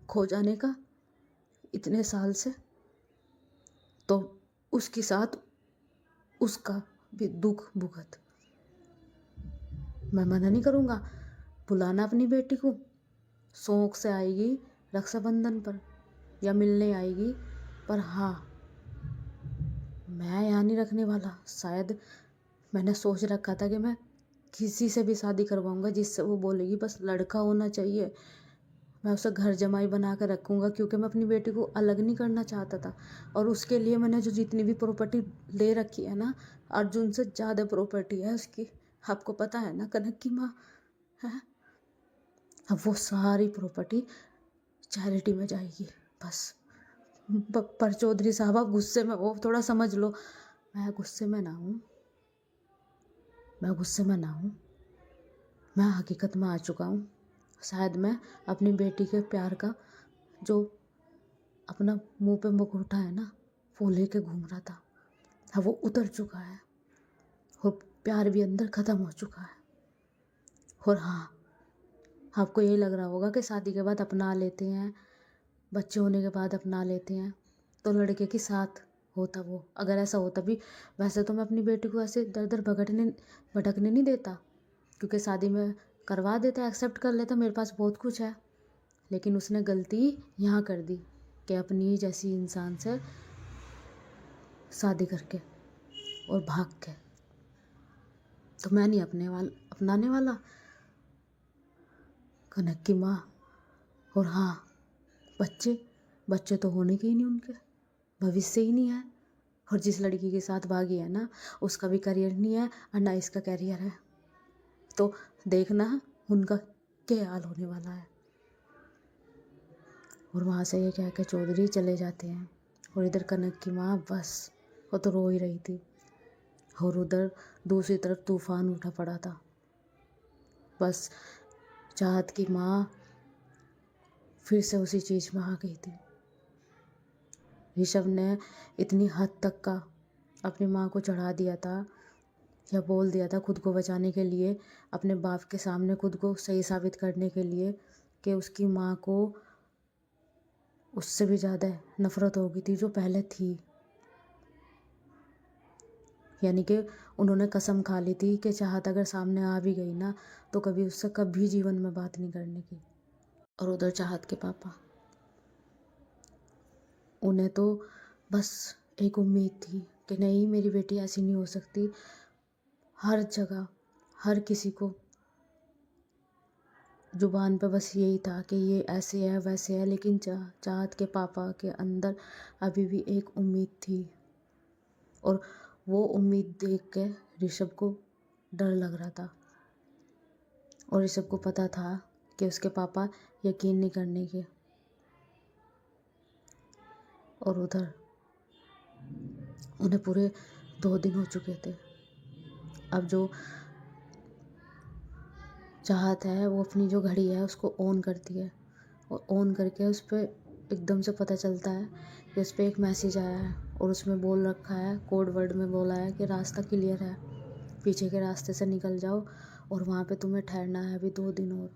खो जाने का इतने साल से। तो उसके साथ उसका भी दुख भुगत। मैं मना नहीं करूँगा, बुलाना अपनी बेटी को, शौक से आएगी रक्षाबंधन पर या मिलने आएगी, पर हाँ मैं यहाँ नहीं रखने वाला। शायद मैंने सोच रखा था कि मैं किसी से भी शादी करवाऊँगा जिससे वो बोलेगी बस लड़का होना चाहिए, मैं उसे घर जमाई बना कर रखूँगा, क्योंकि मैं अपनी बेटी को अलग नहीं करना चाहता था। और उसके लिए मैंने जो जितनी भी प्रॉपर्टी ले रखी है ना, अर्जुन से ज़्यादा प्रॉपर्टी है उसकी, आपको पता है ना कनक की माँ है। अब वो सारी प्रॉपर्टी चैरिटी में जाएगी बस। पर चौधरी साहब आप गुस्से में हो, थोड़ा समझ लो। मैं गुस्से में ना हूँ, मैं गुस्से में ना हूँ, मैं हकीकत में आ चुका हूँ। शायद मैं अपनी बेटी के प्यार का जो अपना मुंह पे मुखौटा है ना, वो लेके घूम रहा था, अब वो उतर चुका है, और प्यार भी अंदर ख़त्म हो चुका है। और हाँ, आपको ये लग रहा होगा कि शादी के बाद अपना लेते हैं, बच्चे होने के बाद अपना लेते हैं, तो लड़के के साथ होता वो, अगर ऐसा होता भी। वैसे तो मैं अपनी बेटी को ऐसे दर दर भटकने नहीं देता, क्योंकि शादी में करवा देता, एक्सेप्ट कर लेता, मेरे पास बहुत कुछ है। लेकिन उसने गलती यहाँ कर दी कि अपनी जैसी इंसान से शादी करके और भाग के। तो मैं नहीं अपनाने वाला कनक की माँ। और हाँ, बच्चे तो होने के ही नहीं उनके, भविष्य ही नहीं है। और जिस लड़की के साथ भागी है ना, उसका भी करियर नहीं है और ना इसका करियर है। तो देखना उनका क्या हाल होने वाला है। और वहाँ से ये कह के चौधरी चले जाते हैं। और इधर कनक की माँ बस वो तो रो ही रही थी। और उधर दूसरी तरफ तूफान उठा पड़ा था। बस चाहत की माँ फिर से उसी चीज़ में आ गई थी। ऋषभ ने इतनी हद तक का अपनी माँ को चढ़ा दिया था या बोल दिया था खुद को बचाने के लिए, अपने बाप के सामने खुद को सही साबित करने के लिए, कि उसकी माँ को उससे भी ज़्यादा नफ़रत हो गई थी जो पहले थी। यानी कि उन्होंने कसम खा ली थी कि चाहत अगर सामने आ भी गई ना तो कभी उससे कभी जीवन में बात नहीं करने की। और उधर चाहत के पापा, उन्हें तो बस एक उम्मीद थी कि नहीं मेरी बेटी ऐसी नहीं हो सकती। हर जगह हर किसी को जुबान पे बस यही था कि ये ऐसे है वैसे है, लेकिन चाहत के पापा के अंदर अभी भी एक उम्मीद थी। और वो उम्मीद देख के ऋषभ को डर लग रहा था। और ऋषभ को पता था कि उसके पापा यकीन नहीं करने के। और उधर उन्हें पूरे 2 दिन हो चुके थे। अब जो चाहत है वो अपनी जो घड़ी है उसको ऑन करती है। और ऑन करके उस पर एकदम से पता चलता है कि उस पर एक मैसेज आया है। और उसमें बोल रखा है, कोड वर्ड में बोला है कि रास्ता क्लियर है, पीछे के रास्ते से निकल जाओ और वहाँ पे तुम्हें ठहरना है अभी 2 दिन और।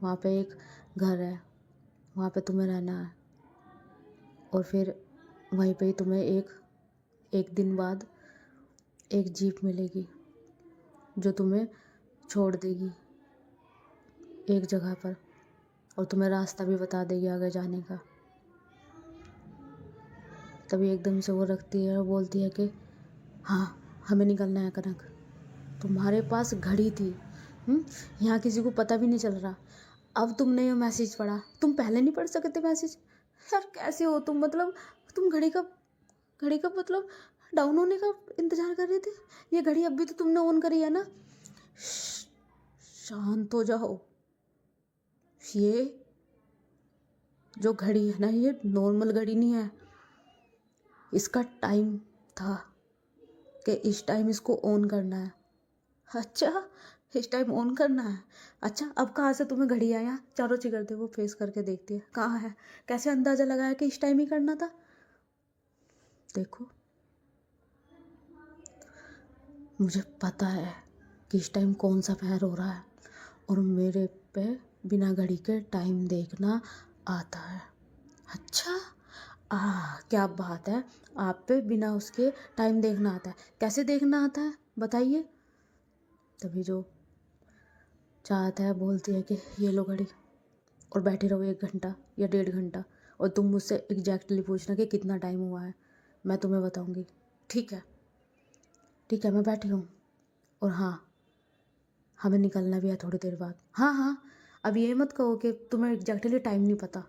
वहाँ पे एक घर है, वहाँ पे तुम्हें रहना है। और फिर वहीं पे ही तुम्हें एक दिन बाद एक जीप मिलेगी जो तुम्हें छोड़ देगी एक जगह पर और तुम्हें रास्ता भी बता देगी आगे जाने का। तभी एकदम से वो रखती है और बोलती है कि हाँ हमें निकलना है कनक, तुम्हारे पास घड़ी थी। यहाँ किसी को पता भी नहीं चल रहा। अब तुमने ये मैसेज पढ़ा, तुम पहले नहीं पढ़ सकते मैसेज? यार कैसे हो तुम? मतलब तुम घड़ी का मतलब डाउन होने का इंतजार कर रहे थे? ये घड़ी अभी तो तुमने ऑन करी है ना। शांत हो जाओ। ये जो घड़ी है ना, ये नॉर्मल घड़ी नहीं है। इसका टाइम था कि इस टाइम इसको ऑन करना है। अच्छा, इस टाइम ऑन करना है। अच्छा, अब कहाँ से तुम्हें घड़ी आया? चारों चिकरते वो फेस करके देखती है, कहाँ है? कैसे अंदाज़ा लगाया कि इस टाइम ही करना था? देखो, मुझे पता है कि इस टाइम कौन सा पैर हो रहा है और मेरे पे बिना घड़ी के टाइम देखना आता है। अच्छा, क्या बात है, आप पे बिना उसके टाइम देखना आता है। कैसे देखना आता है बताइए? तभी जो चाहता है बोलती है कि ये लो घड़ी और बैठे रहो 1 घंटा या 1.5 घंटा और तुम मुझसे एग्जैक्टली पूछना कि कितना टाइम हुआ है, मैं तुम्हें बताऊंगी। ठीक है, ठीक है, मैं बैठी हूँ। और हाँ, हमें निकलना भी है थोड़ी देर बाद। हाँ हाँ, अब ये मत कहो कि तुम्हें एग्जैक्टली टाइम नहीं पता।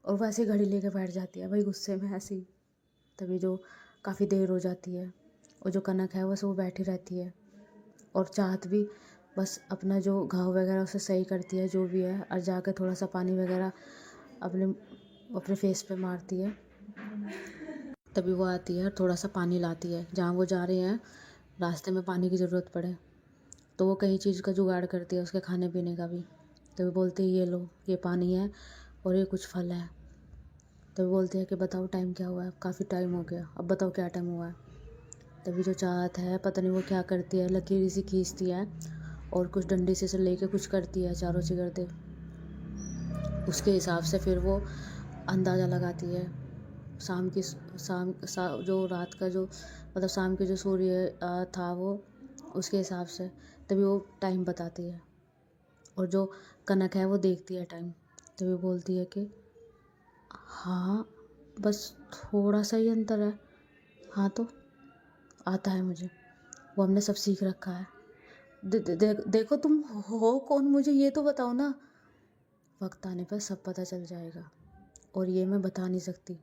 और वैसे घड़ी लेके बैठ जाती है भाई गुस्से में ऐसी। तभी जो काफ़ी देर हो जाती है और जो कनक है बस वो बैठी रहती है। और चाहत भी बस अपना जो घाव वगैरह उसे सही करती है जो भी है, और जाकर थोड़ा सा पानी वगैरह अपने अपने फेस पे मारती है। तभी वो आती है और थोड़ा सा पानी लाती है। जहाँ वो जा रहे हैं रास्ते में पानी की ज़रूरत पड़े तो वो कई चीज़ का जुगाड़ करती है, उसके खाने पीने का भी। तभी बोलती है ये लो, ये पानी है और ये कुछ फल है। तभी बोलती है कि बताओ टाइम क्या हुआ है? काफ़ी टाइम हो गया, अब बताओ क्या टाइम हुआ है? तभी जो चाहत है पता नहीं वो क्या करती है, लकीर सी खींचती है और कुछ डंडे से लेके कुछ करती है चारों चिगरते। उसके हिसाब से फिर वो अंदाज़ा लगाती है शाम की जो रात का जो मतलब शाम के जो सूर्य था वो उसके हिसाब से। तभी वो टाइम बताती है और जो कनक है वो देखती है टाइम। तभी बोलती है कि हाँ बस थोड़ा सा ही अंतर है। हाँ तो आता है मुझे, वो हमने सब सीख रखा है। देखो तुम हो कौन, मुझे ये तो बताओ ना। वक्त आने पर सब पता चल जाएगा और ये मैं बता नहीं सकती।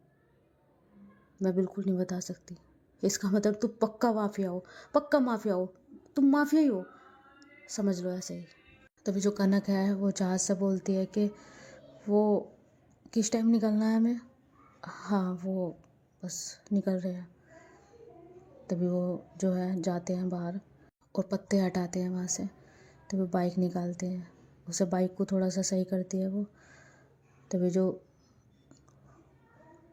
मैं बिल्कुल नहीं बता सकती। इसका मतलब तुम पक्का माफिया हो, पक्का माफिया हो, तुम माफिया ही हो, समझ लो ऐसे ही। तभी जो कनक है वो जहाज से बोलती है कि वो किस टाइम निकलना है हमें। हाँ वो बस निकल रहे हैं। तभी वो जो है जाते हैं बाहर और पत्ते हटाते हैं वहाँ से। तभी बाइक निकालते हैं, उसे बाइक को थोड़ा सा सही करती है वो। तभी जो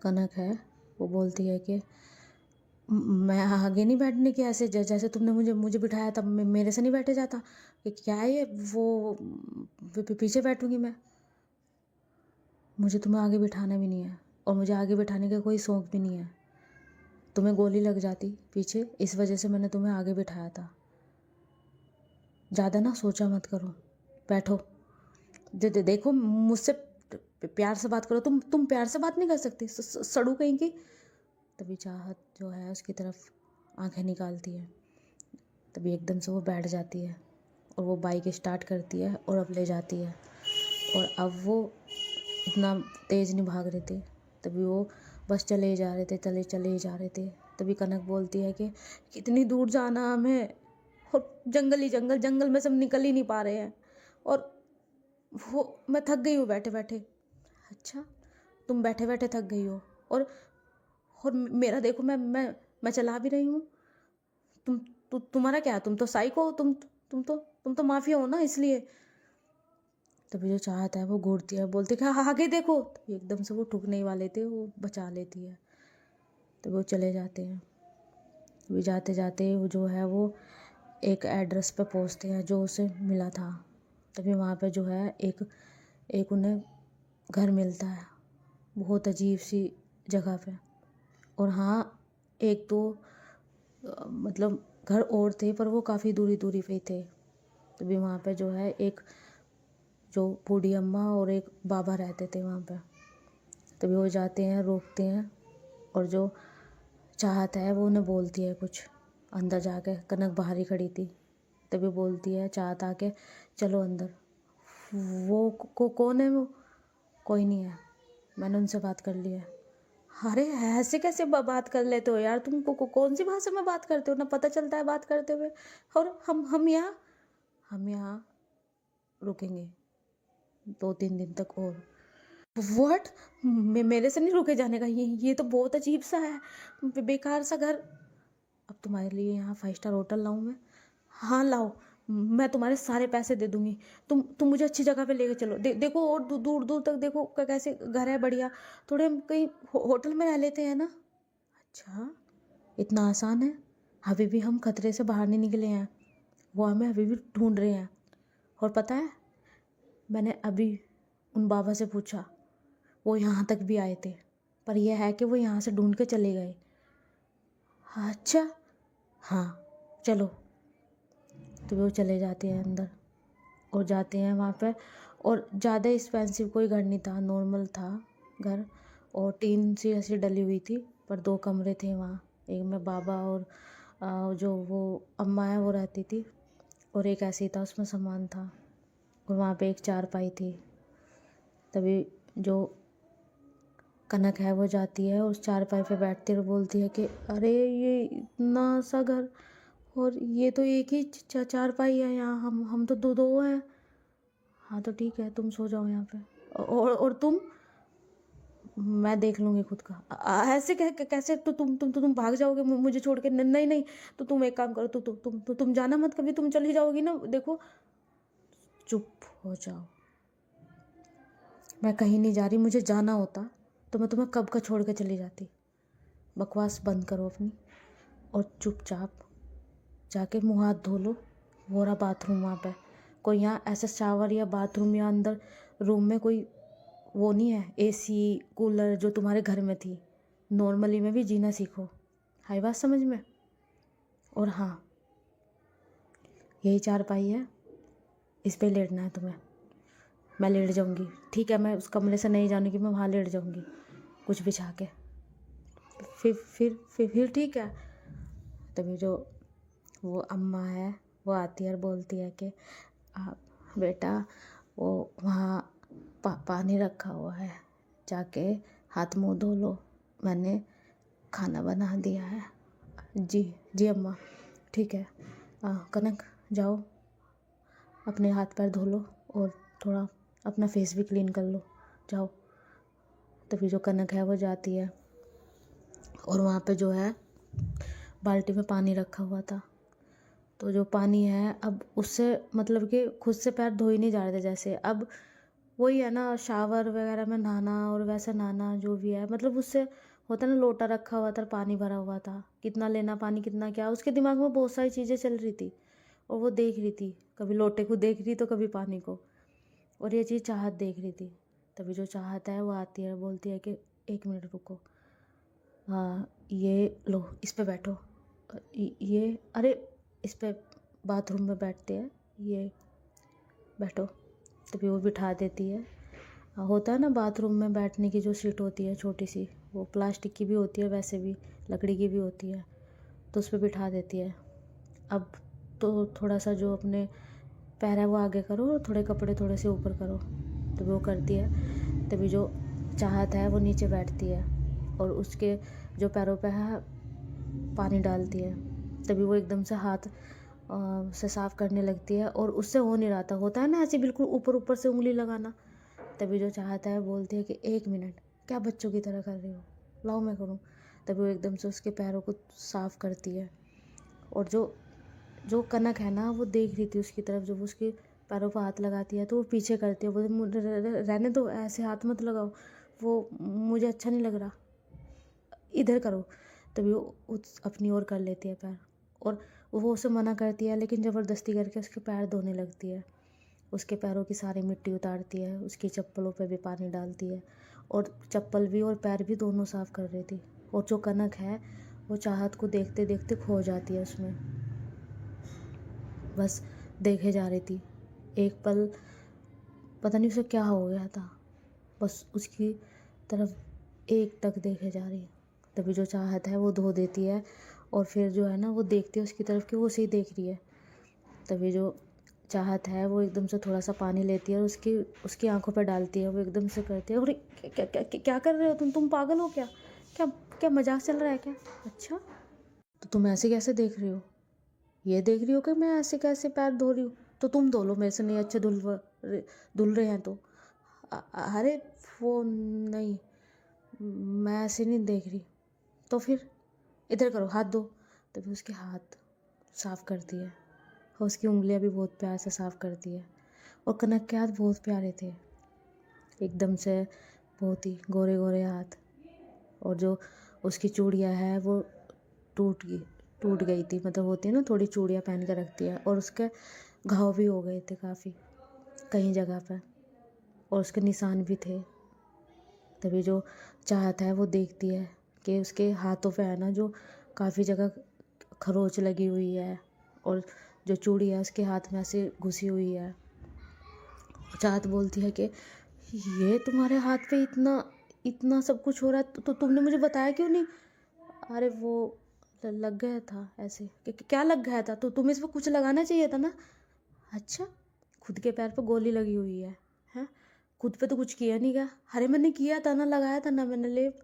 कनक है वो बोलती है कि मैं आगे नहीं बैठने की, ऐसे जैसे तुमने मुझे मुझे बिठाया तब मेरे से नहीं बैठे जाता कि क्या है ये, वो पीछे बैठूंगी मैं। मुझे तुम्हें आगे बिठाना भी नहीं है और मुझे आगे बिठाने का कोई शौक भी नहीं है। तुम्हें गोली लग जाती पीछे, इस वजह से मैंने तुम्हें आगे बिठाया था। ज़्यादा ना सोचा मत करो, बैठो। देखो मुझसे प्यार से बात करो। तुम प्यार से बात नहीं कर सकती, सड़ू कहीं की। तभी चाहत जो है उसकी तरफ आंखें निकालती है। तभी एकदम से वो बैठ जाती है और वो बाइक स्टार्ट करती है और अब ले जाती है। और अब वो इतना तेज़ नहीं भाग रहे थे, तभी वो बस चले ही जा रहे थे, चले ही जा रहे थे। तभी कनक बोलती है कि कितनी दूर जाना हमें, और जंगल ही जंगल, जंगल में सब निकल ही नहीं पा रहे हैं, और वो मैं थक गई हूँ बैठे बैठे। अच्छा, तुम बैठे बैठे थक गई हो, और मेरा देखो, मैं चला भी रही हूँ। तुम्हारा क्या, तुम तो साइको हो, तुम तो माफिया हो ना, इसलिए। तभी जो चाहत है वो घूरती है, बोलती है हाँ आगे देखो। तभी एकदम से वो ठुकने ही वाले थे, वो बचा लेती है। तो वो चले जाते हैं। तभी जाते जाते वो जो है वो एक एड्रेस पे पहुंचते हैं जो उसे मिला था। तभी वहाँ पे जो है एक एक उन्हें घर मिलता है, बहुत अजीब सी जगह पे। और हाँ, एक दो मतलब घर और थे, पर वो काफ़ी दूरी दूरी पे थे। तभी वहाँ पे जो है एक जो बूढ़ी अम्मा और एक बाबा रहते थे वहाँ पे। तभी वो जाते हैं, रोकते हैं, और जो चाहत है वो उन्हें बोलती है कुछ अंदर जाके। कनक बाहर ही खड़ी थी। तभी बोलती है चाहत आके, चलो अंदर। वो कौन है वो? कोई नहीं है, मैंने उनसे बात कर ली है। अरे ऐसे कैसे बात कर लेते हो यार, तुम कौन सी भाषा में बात करते हो, ना पता चलता है बात करते हुए। और हम यहाँ रुकेंगे 2-3 दिन तक और। व्हाट? मेरे से नहीं रुके जाने का, ये तो बहुत अजीब सा है, बेकार सा घर। अब तुम्हारे लिए यहाँ 5 स्टार होटल लाऊं मैं? हाँ लाओ, मैं तुम्हारे सारे पैसे दे दूंगी। तुम मुझे अच्छी जगह पे लेके चलो। देखो और दूर दूर तक देखो कैसे घर है बढ़िया। थोड़े हम कहीं होटल में रह लेते हैं ना। अच्छा, इतना आसान है? अभी भी हम खतरे से बाहर नहीं निकले हैं, वो हमें अभी भी ढूंढ रहे हैं। और पता है, मैंने अभी उन बाबा से पूछा, वो यहाँ तक भी आए थे, पर यह है कि वो यहाँ से ढूंढ के चले गए। अच्छा, हाँ चलो। तो वो चले जाते हैं अंदर और जाते हैं वहाँ पे। और ज़्यादा एक्सपेंसिव कोई घर नहीं था, नॉर्मल था घर, और टीन सी ऐसी डली हुई थी, पर 2 कमरे थे वहाँ। एक में बाबा और जो वो अम्मा है वो रहती थी, और एक ऐसे ही था, उसमें सामान था। और वहाँ पे एक चारपाई थी। तभी जो कनक है वो जाती है उस चारपाई पे बैठती है और बोलती है कि अरे ये इतना सा घर, और ये तो एक ही चारपाई है यहाँ, हम तो दो दो हैं। हाँ तो ठीक है, तुम सो जाओ यहाँ पे, और तुम? मैं देख लूँगी खुद का। ऐसे कैसे? तो तुम भाग जाओगे मुझे छोड़ के? नहीं नहीं, तो तुम एक काम करो, तुम जाना मत कभी, तुम चली जाओगी ना, देखो। चुप हो जाओ, मैं कहीं नहीं जा रही। मुझे जाना होता तो मैं तुम्हें कब का छोड़ के चली जाती। बकवास बंद करो अपनी, और चुपचाप जाके मुँह हाथ धो लो। वो रहा बाथरूम वहाँ पे। कोई यहाँ ऐसा शावर या बाथरूम या अंदर रूम में कोई वो नहीं है, एसी कूलर जो तुम्हारे घर में थी। नॉर्मली में भी जीना सीखो, हाई बात समझ में। और हाँ, यही चारपाई है, इस पे लेटना है तुम्हें। मैं लेट जाऊँगी, ठीक है? मैं उस कमरे से नहीं जानूँगी, मैं वहाँ लेट जाऊँगी कुछ बिछा के। फिर ठीक है। तभी जो वो अम्मा है वो आती है और बोलती है कि बेटा, वो वहाँ पानी रखा हुआ है, जाके हाथ मुंह धो लो। मैंने खाना बना दिया है। जी जी अम्मा, ठीक है। कनक जाओ, अपने हाथ पैर धो लो और थोड़ा अपना फेस भी क्लीन कर लो, जाओ। तभी जो कनक है वो जाती है और वहाँ पे जो है बाल्टी में पानी रखा हुआ था। तो जो पानी है अब उससे मतलब कि खुद से पैर धो ही नहीं जा रहे थे, जैसे अब वही है ना, शावर वगैरह में नहाना और वैसा नहाना जो भी है, मतलब उससे होता ना, लोटा रखा हुआ था, पानी भरा हुआ था, कितना लेना पानी कितना क्या, उसके दिमाग में बहुत सारी चीज़ें चल रही थी और वो देख रही थी, कभी लोटे को देख रही तो कभी पानी को, और ये चीज़ चाहत देख रही थी। तभी जो चाहत है वो आती है, बोलती है कि 1 मिनट रुको, हाँ ये लो, इस पे बैठो, ये अरे इस पे बाथरूम में बैठते हैं, ये बैठो। तभी वो बिठा देती है। होता है ना बाथरूम में बैठने की जो सीट होती है छोटी सी, वो प्लास्टिक की भी होती है, वैसे भी लकड़ी की भी होती है, तो उस पर बिठा देती है। अब तो थोड़ा सा जो अपने पैर है वो आगे करो और थोड़े कपड़े थोड़े से ऊपर करो, तो वो करती है। तभी जो चाहत है वो नीचे बैठती है और उसके जो पैरों पे है पानी डालती है। तभी वो एकदम से हाथ से साफ़ करने लगती है और उससे हो नहीं रहा था, होता है ना ऐसे बिल्कुल ऊपर ऊपर से उंगली लगाना। तभी जो चाहता है बोलती है कि 1 मिनट, क्या बच्चों की तरह कर रही हो, लाओ मैं करूँ। तभी वो एकदम से उसके पैरों को साफ़ करती है और जो जो कनक है ना वो देख रही थी उसकी तरफ, जब उसके पैरों पर हाथ लगाती है तो वो पीछे करती है, बोलती रहने दो, ऐसे हाथ मत लगाओ, वो मुझे अच्छा नहीं लग रहा, इधर करो। तभी वो अपनी ओर कर लेती है पैर और वो उसे मना करती है, लेकिन ज़बरदस्ती करके उसके पैर धोने लगती है, उसके पैरों की सारी मिट्टी उतारती है, उसकी चप्पलों पे भी पानी डालती है और चप्पल भी और पैर भी दोनों साफ़ कर रही थी। और जो कनक है वो चाहत को देखते देखते खो जाती है उसमें, बस देखे जा रही थी। एक पल पता नहीं उसे क्या हो गया था, बस उसकी तरफ एक टक देखे जा रही है। तभी जो चाहत है वो धो देती है और फिर जो है ना वो देखती है उसकी तरफ कि वो उसे ही देख रही है। तभी जो चाहत है वो एकदम से थोड़ा सा पानी लेती है और उसकी उसकी आंखों पर डालती है, वो एकदम से करती है, अरे क्या क्या क्या क्या कर रहे हो तुम पागल हो क्या, क्या क्या मजाक चल रहा है क्या, अच्छा तो तुम ऐसे कैसे देख रही हो, ये देख रही हो कि मैं ऐसे कैसे पैर धो रही हूँ, तो तुम धो लो, मेरे से नहीं अच्छे धुल रहे हैं तो। अरे वो नहीं, मैं ऐसे नहीं देख रही, तो फिर इधर करो, हाथ दो। तभी उसके हाथ साफ़ करती है और उसकी उंगलियां भी बहुत प्यार से साफ़ करती है और कनक के हाथ बहुत प्यारे थे, एकदम से बहुत ही गोरे गोरे हाथ। और जो उसकी चूड़ियाँ है वो टूट गई थी, मतलब होती है ना थोड़ी चूड़ियाँ पहन के रखती है, और उसके घाव भी हो गए थे काफ़ी कहीं जगह पर और उसके निशान भी थे। तभी जो चाहत है वो देखती है कि उसके हाथों पे है ना जो काफ़ी जगह खरोच लगी हुई है और जो चूड़ी है उसके हाथ में ऐसे घुसी हुई है। चाहत बोलती है कि ये तुम्हारे हाथ पे इतना इतना सब कुछ हो रहा है, तो तुमने मुझे बताया क्यों नहीं। अरे वो लग गया था ऐसे, क्या लग गया था, तो तुम्हें इस पर कुछ लगाना चाहिए था ना। अच्छा, खुद के पैर पे गोली लगी हुई है, हैं, खुद पे तो कुछ किया नहीं गया। अरे मैंने किया था ना, लगाया था ना मैंने लेप,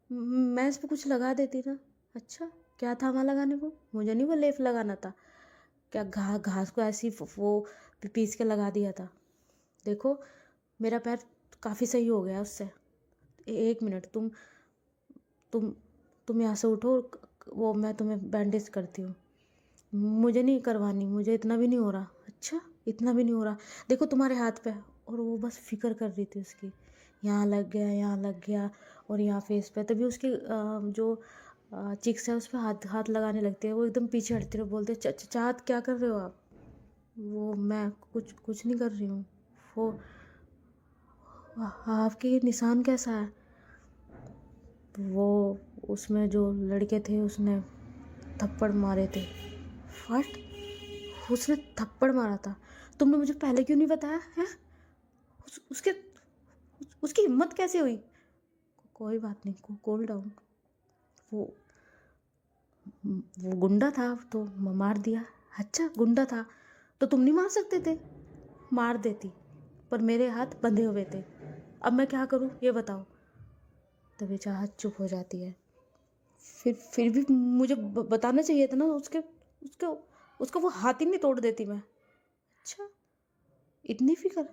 मैं इस पर कुछ लगा देती ना। अच्छा, क्या था वहाँ लगाने को, मुझे नहीं वो लेप लगाना था, क्या घास को ऐसी वो पीस के लगा दिया था। देखो मेरा पैर काफ़ी सही हो गया उससे। 1 मिनट, तुम तुम यहाँ से उठो, वो मैं तुम्हें बैंडेज करती हूँ। मुझे नहीं करवानी, मुझे इतना भी नहीं हो रहा। अच्छा, इतना भी नहीं हो रहा, देखो तुम्हारे हाथ पे। और वो बस फिक्र कर रही थी उसकी, यहाँ लग गया, यहाँ लग गया और यहाँ फेस पे। तभी उसकी जो चिक्स है उस पर हाथ हाथ लगाने लगती है, वो एकदम पीछे हटती है, बोलते चाहत क्या कर रहे हो आप। वो मैं कुछ कुछ नहीं कर रही हूँ। वो आपके निशान कैसा है। वो उसमें जो लड़के थे उसने थप्पड़ मारे थे। फट, उसने थप्पड़ मारा था, तुमने मुझे पहले क्यों नहीं बताया है। उसके उसकी हिम्मत कैसे हुई। कोई बात नहीं, कूल डाउन। वो वो गुंडा था तो मार दिया। अच्छा, गुंडा था तो तुम नहीं मार सकते थे। मार देती, पर मेरे हाथ बंधे हुए थे, अब मैं क्या करूं ये बताओ। तभी चाहत चुप हो जाती है। फिर भी मुझे बताना चाहिए था ना। उसके उसके उसका वो हाथ ही नहीं तोड़ देती मैं। अच्छा, इतनी फिक्र?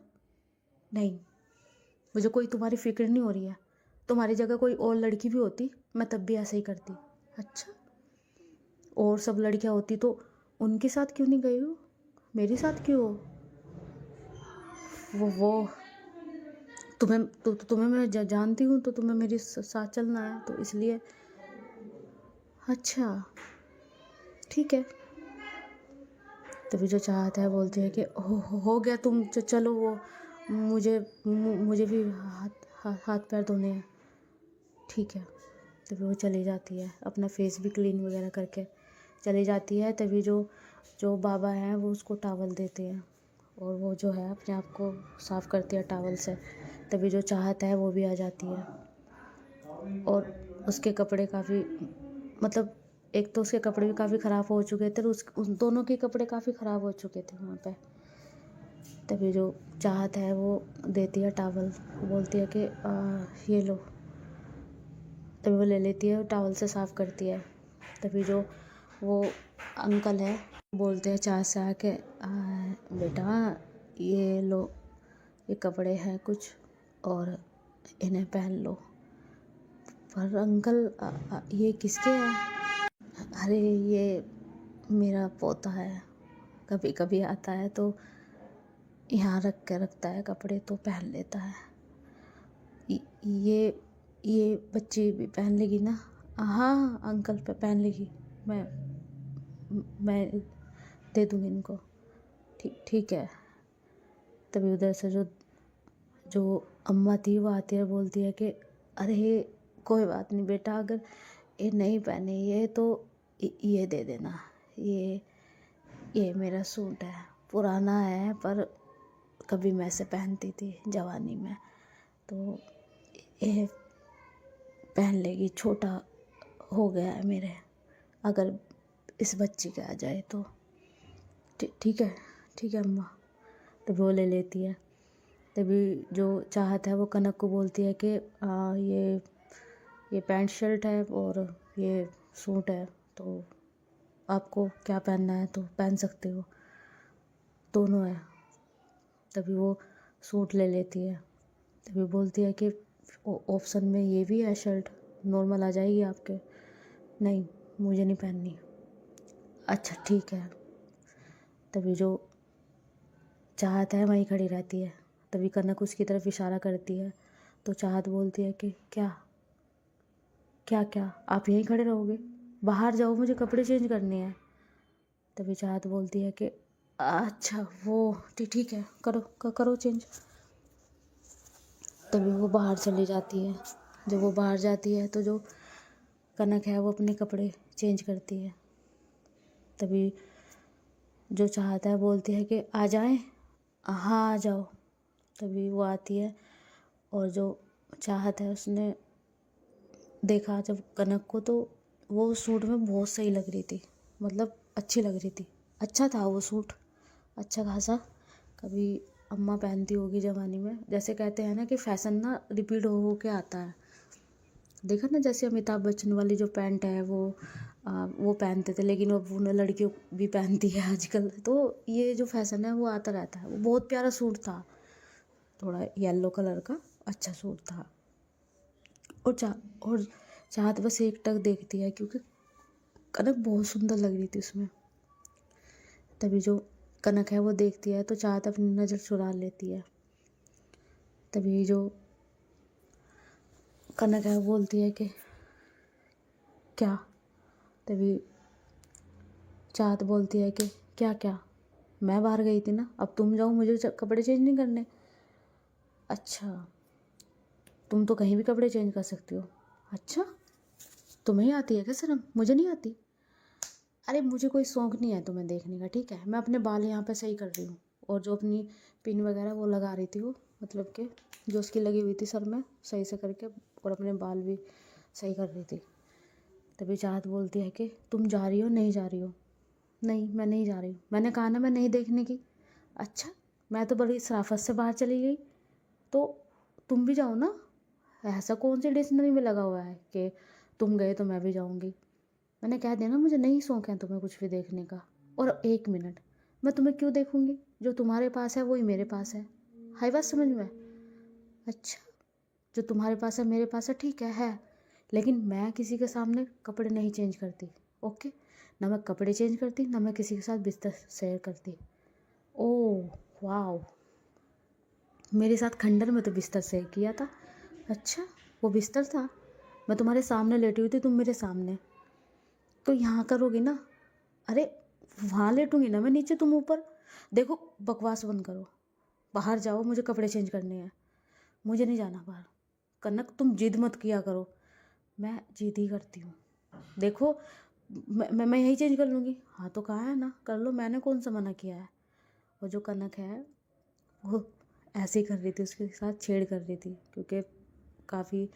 नहीं, मुझे कोई तुम्हारी फिक्र नहीं हो रही है। तुम्हारी जगह कोई और लड़की भी होती, मैं तब भी ऐसे ही करती। अच्छा, और सब लड़कियां होती तो उनके साथ क्यों नहीं गई हो, मेरे साथ क्यों हो? वो तुम्हें मैं जानती हूँ, तो तुम्हें मेरे साथ चलना है, तो इसलिए। अच्छा, ठीक है। तभी जो चाहता है बोलती है कि हो गया, तुम चलो। वो मुझे भी हाथ पैर धोने हैं। ठीक है। तभी वो चली जाती है, अपना फेस भी क्लीन वगैरह करके चली जाती है। तभी जो जो बाबा हैं वो उसको टावल देते हैं, और वो जो है अपने आप को साफ़ करती है टावल से। तभी जो चाहता है वो भी आ जाती है, और उसके कपड़े काफ़ी, मतलब एक तो उसके कपड़े भी काफ़ी ख़राब हो चुके थे, और उन दोनों के कपड़े काफ़ी ख़राब हो चुके थे वहाँ पे। तभी जो चाहत है वो देती है टावल, बोलती है कि ये लो। तभी वो ले लेती है, टावल से साफ़ करती है। तभी जो वो अंकल है बोलते हैं चाह से आके, बेटा ये लो, ये कपड़े हैं कुछ, और इन्हें पहन लो। पर अंकल ये किसके हैं? अरे ये मेरा पोता है, कभी कभी आता है तो यहाँ रख के रखता है कपड़े, तो पहन लेता है। ये ये बच्ची भी पहन लेगी ना? हाँ अंकल पे पहन लेगी, मैं दे दूँगी इनको। ठीक ठीक है। तभी उधर से जो जो अम्मा थी वो आती है, बोलती है कि अरे कोई बात नहीं बेटा, अगर ये नहीं पहने ये तो ये दे देना। ये मेरा सूट है, पुराना है, पर कभी मैं इसे पहनती थी जवानी में, तो ये पहन लेगी, छोटा हो गया है मेरे, अगर इस बच्ची के आ जाए तो। ठीक है, ठीक है अम्मा। तभी वो ले लेती है। तभी जो चाहत है वो कनक को बोलती है कि ये पैंट शर्ट है और ये सूट है, तो आपको क्या पहनना है तो पहन सकते हो, दोनों है। तभी वो सूट ले लेती है। तभी बोलती है कि ऑप्शन में ये भी है शर्ट, नॉर्मल आ जाएगी आपके। नहीं, मुझे नहीं पहननी। अच्छा ठीक है। तभी जो चाहत है वहीं खड़ी रहती है। तभी कनक उसकी तरफ इशारा करती है, तो चाहत बोलती है कि क्या क्या क्या आप यहीं खड़े रहोगे? बाहर जाओ, मुझे कपड़े चेंज करने हैं। तभी चाहत बोलती है कि अच्छा वो ठीक है, करो चेंज। तभी वो बाहर चली जाती है। जब वो बाहर जाती है तो जो कनक है वो अपने कपड़े चेंज करती है। तभी जो चाहता है बोलती है कि आ जाएं? हाँ आ जाओ। तभी वो आती है, और जो चाहत है उसने देखा जब कनक को, तो वो सूट में बहुत सही लग रही थी, मतलब अच्छी लग रही थी। अच्छा था वो सूट, अच्छा खासा। कभी अम्मा पहनती होगी जवानी में, जैसे कहते हैं ना कि फैशन ना रिपीट हो के आता है। देखा ना, जैसे अमिताभ बच्चन वाली जो पैंट है वो पहनते थे, लेकिन अब उन्हें लड़कियों भी पहनती है आजकल। तो ये जो फैशन है वो आता रहता है। वो बहुत प्यारा सूट था, थोड़ा येलो कलर का, अच्छा सूट था। और चाहत बस एक टक देखती है, क्योंकि कनक बहुत सुंदर लग रही थी उसमें। तभी जो कनक है वो देखती है, तो चाहत अपनी नज़र चुरा लेती है। तभी जो कनक है वो बोलती है कि क्या? तभी चाहत बोलती है कि क्या क्या, मैं बाहर गई थी ना, अब तुम जाओ, मुझे कपड़े चेंज नहीं करने। अच्छा, तुम तो कहीं भी कपड़े चेंज कर सकती हो। अच्छा, तुम्हें आती है क्या शर्म? मुझे नहीं आती। अरे मुझे कोई शौक नहीं है तुम्हें देखने का, ठीक है? मैं अपने बाल यहाँ पे सही कर रही हूँ, और जो अपनी पिन वगैरह वो लगा रही थी, वो मतलब कि जो उसकी लगी हुई थी सर में, सही से करके, और अपने बाल भी सही कर रही थी। तभी चाहत बोलती है कि तुम जा रही हो? नहीं जा रही हो? नहीं, मैं नहीं जा रही हूँ, मैंने कहा ना मैं नहीं देखने की। अच्छा, मैं तो बड़ी शराफत से बाहर चली गई, तो तुम भी जाओ ना। ऐसा कौन सी डिक्शनरी में लगा हुआ है कि तुम गए तो मैं भी जाऊँगी। मैंने कह दिया ना मुझे नहीं शौक है तुम्हें कुछ भी देखने का। और 1 मिनट मैं तुम्हें क्यों देखूँगी? जो तुम्हारे पास है वही मेरे पास है। आई बात समझ में? अच्छा, जो तुम्हारे पास है मेरे पास है, ठीक है। लेकिन मैं किसी के सामने कपड़े नहीं चेंज करती, ओके? ना मैं कपड़े चेंज करती, ना मैं किसी के साथ बिस्तर शेयर करती। Oh wow! मेरे साथ खंडर में तो बिस्तर शेयर किया था। अच्छा, वो बिस्तर था? मैं तुम्हारे सामने लेटी हुई थी, तुम मेरे सामने। तो यहाँ करोगी ना? अरे वहाँ लेटूंगी ना मैं नीचे, तुम ऊपर। देखो बकवास बंद करो, बाहर जाओ, मुझे कपड़े चेंज करने हैं। मुझे नहीं जाना बाहर। कनक तुम जिद मत किया करो, मैं जिद ही करती हूँ। देखो मैं यही चेंज कर लूँगी। हाँ तो कहा है ना कर लो, मैंने कौन सा मना किया है। और जो कनक है वो ऐसे ही कर रही थी, उसके साथ छेड़ कर रही थी, क्योंकि काफ़ी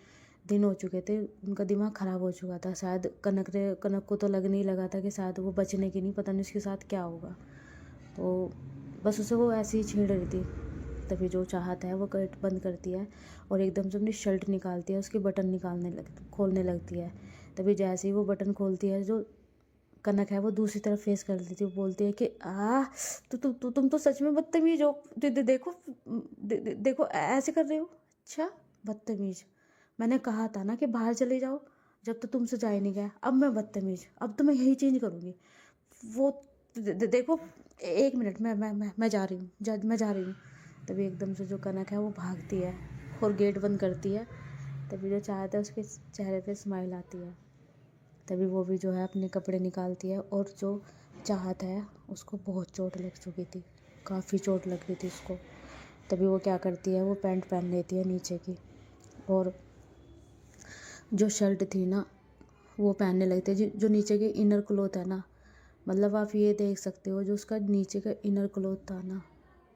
दिन हो चुके थे, उनका दिमाग ख़राब हो चुका था शायद। कनक को तो लगने ही लगा था कि शायद वो बचने की नहीं, पता नहीं उसके साथ क्या होगा। तो बस उसे वो ऐसे ही छेड़ रही थी। तभी जो चाहत है वो गेट बंद करती है और एकदम से अपनी शर्ट निकालती है, उसकी बटन खोलने लगती है। तभी जैसे ही वो बटन खोलती है, जो कनक है वो दूसरी तरफ फेस कर लेती है। वो बोलती है कि तुम तो सच में बदतमीज हो। देखो देखो ऐसे कर रहे हो। अच्छा बदतमीज, मैंने कहा था ना कि बाहर चले जाओ, जब तो तुमसे जा ही नहीं गया। अब मैं बदतमीज, अब तो मैं यही चेंज करूँगी। वो देखो 1 मिनट, मैं जा रही हूँ, मैं जा रही हूँ। तभी एकदम से जो कनक है वो भागती है और गेट बंद करती है। तभी जो चाहता है उसके चेहरे पे स्माइल आती है। तभी वो भी जो है अपने कपड़े निकालती है। और जो चाहत है उसको बहुत चोट लग चुकी थी, काफ़ी चोट लग रही थी उसको। तभी वो क्या करती है, वो पैंट पहन लेती है नीचे की, और जो शर्ट थी ना वो पहनने लगती है। जो नीचे के इनर क्लोथ है ना, मतलब आप ये देख सकते हो जो उसका नीचे का इनर क्लोथ था ना,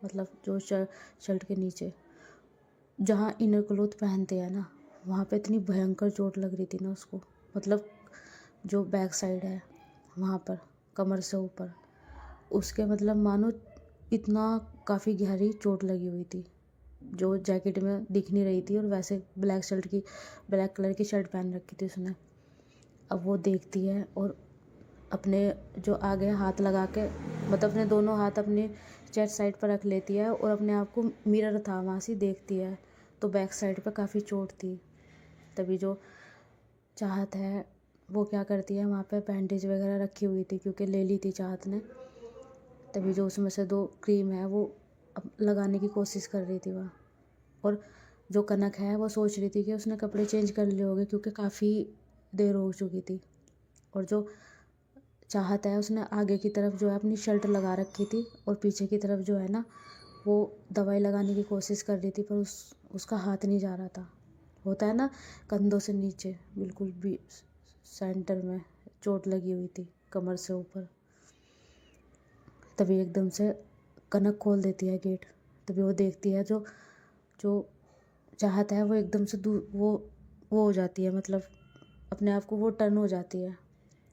मतलब जो शर्ट के नीचे जहाँ इनर क्लोथ पहनते हैं ना, वहाँ पे इतनी भयंकर चोट लग रही थी ना उसको। मतलब जो बैक साइड है वहाँ पर, कमर से ऊपर, उसके मतलब मानो इतना काफ़ी गहरी चोट लगी हुई थी, जो जैकेट में दिख नहीं रही थी। और वैसे ब्लैक कलर की शर्ट पहन रखी थी उसने। अब वो देखती है और अपने जो आगे हाथ लगा के, मतलब अपने दोनों हाथ अपने चेस्ट साइड पर रख लेती है और अपने आप को, मिरर था वहाँ से देखती है तो बैक साइड पर काफ़ी चोट थी। तभी जो चाहत है वो क्या करती है, वहाँ पे बैंडेज वगैरह रखी हुई थी क्योंकि ले ली थी चाहत ने। तभी जो उसमें से 2 क्रीम है वो अब लगाने की कोशिश कर रही थी वह। और जो कनक है वो सोच रही थी कि उसने कपड़े चेंज कर लिए होंगे क्योंकि काफ़ी देर हो चुकी थी। और जो चाहत है उसने आगे की तरफ जो है अपनी शर्ट लगा रखी थी और पीछे की तरफ जो है ना वो दवाई लगाने की कोशिश कर रही थी, पर उसका हाथ नहीं जा रहा था। होता है ना, कंधों से नीचे बिल्कुल भी सेंटर में चोट लगी हुई थी, कमर से ऊपर। तभी एकदम से कनक खोल देती है गेट। तभी वो देखती है जो जो चाहत है वो एकदम से वो हो जाती है, मतलब अपने आप को वो टर्न हो जाती है।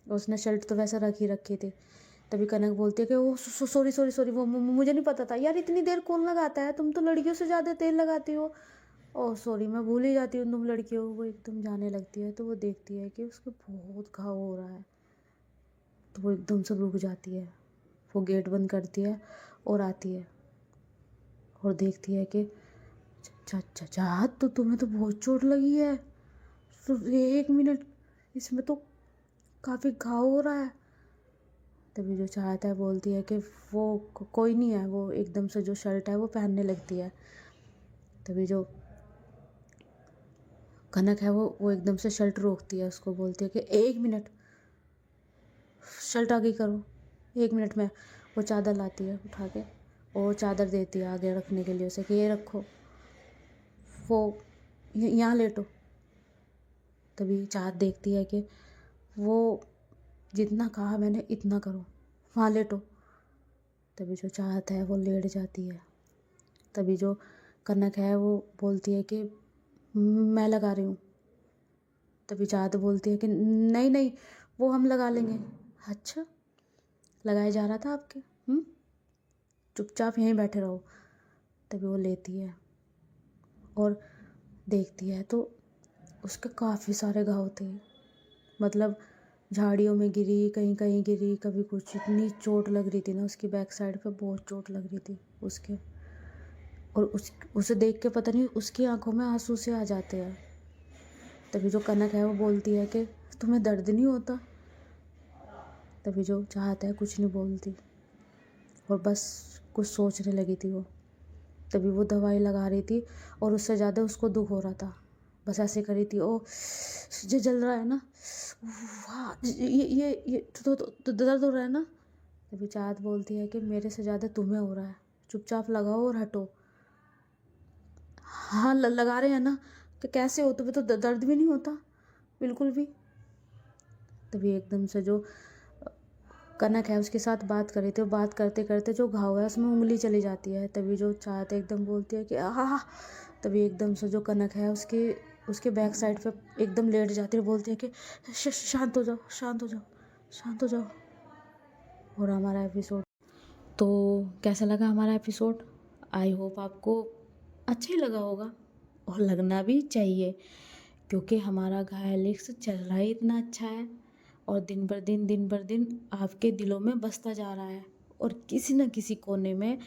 उसने शर्ट तो वैसे रखी थी। तभी कनक बोलती है कि ओ सॉरी सॉरी सॉरी, वो मुझे नहीं पता था यार, इतनी देर कौन लगाता है, तुम तो लड़कियों से ज़्यादा तेल लगाती हो। ओह सॉरी, मैं भूल ही जाती हूँ तुम लड़की हो। वो एकदम जाने लगती है तो वो देखती है कि उसको बहुत घाव हो रहा है। तो वो एकदम से रुक जाती है, वो गेट बंद करती है और आती है और देखती है कि चाहत, तो तुम्हें तो बहुत चोट लगी है। तो 1 मिनट, इसमें तो काफ़ी घाव हो रहा है। तभी जो चाहत है बोलती है कि वो कोई नहीं है। वो एकदम से जो शर्ट है वो पहनने लगती है। तभी जो कनक है वो एकदम से शर्ट रोकती है, उसको बोलती है कि 1 मिनट, शर्ट आगे करो, 1 मिनट में। वो चादर लाती है उठा के और चादर देती है आगे रखने के लिए उसे कि ये रखो, वो यहाँ लेटो। तभी चाहत देखती है कि वो जितना कहा मैंने इतना करो, वहाँ लेटो। तभी जो चाहत है वो लेट जाती है। तभी जो कनक है वो बोलती है कि मैं लगा रही हूँ। तभी चाहत बोलती है कि नहीं नहीं, वो हम लगा लेंगे। अच्छा, लगाया जा रहा था आपके, चुपचाप यहीं बैठे रहो। तभी वो लेती है और देखती है तो उसके काफ़ी सारे घाव थे। मतलब झाड़ियों में गिरी, कहीं कहीं गिरी, कभी कुछ। इतनी चोट लग रही थी ना उसकी बैक साइड पे, बहुत चोट लग रही थी उसके। और उसे देख के पता नहीं उसकी आंखों में आंसू से आ जाते हैं। तभी जो कनक है वो बोलती है कि तुम्हें दर्द नहीं होता। तभी जो चाहता है कुछ नहीं बोलती और बस कुछ सोचने लगी थी वो। तभी वो दवाई लगा रही थी और उससे ज़्यादा उसको दुख हो रहा था। बस ऐसे करी थी, ओ ये जल रहा है ना, वाह ये तो दर्द हो रहा है ना। तभी चाहत बोलती है कि मेरे से ज़्यादा तुम्हें हो रहा है, चुपचाप लगाओ और हटो। हाँ लगा रहे हैं ना। कि कैसे हो, तुम्हें तो दर्द भी नहीं होता बिल्कुल भी। तभी एकदम से जो कनक है उसके साथ बात कर रही थी, बात करते करते जो घाव है उसमें उंगली चली जाती है। तभी जो चाहत एकदम बोलती है कि आह। तभी एकदम से जो कनक है उसके बैक साइड पे एकदम लेट जाती है, बोलती है कि शांत हो जाओ, शांत हो जाओ, शांत हो जाओ। और हमारा एपिसोड तो कैसा लगा हमारा एपिसोड? आई होप आपको अच्छा ही लगा होगा, और लगना भी चाहिए, क्योंकि हमारा गायलिक्स चल रहा ही इतना अच्छा है और दिन पर दिन आपके दिलों में बसता जा रहा है। और किसी न किसी कोने में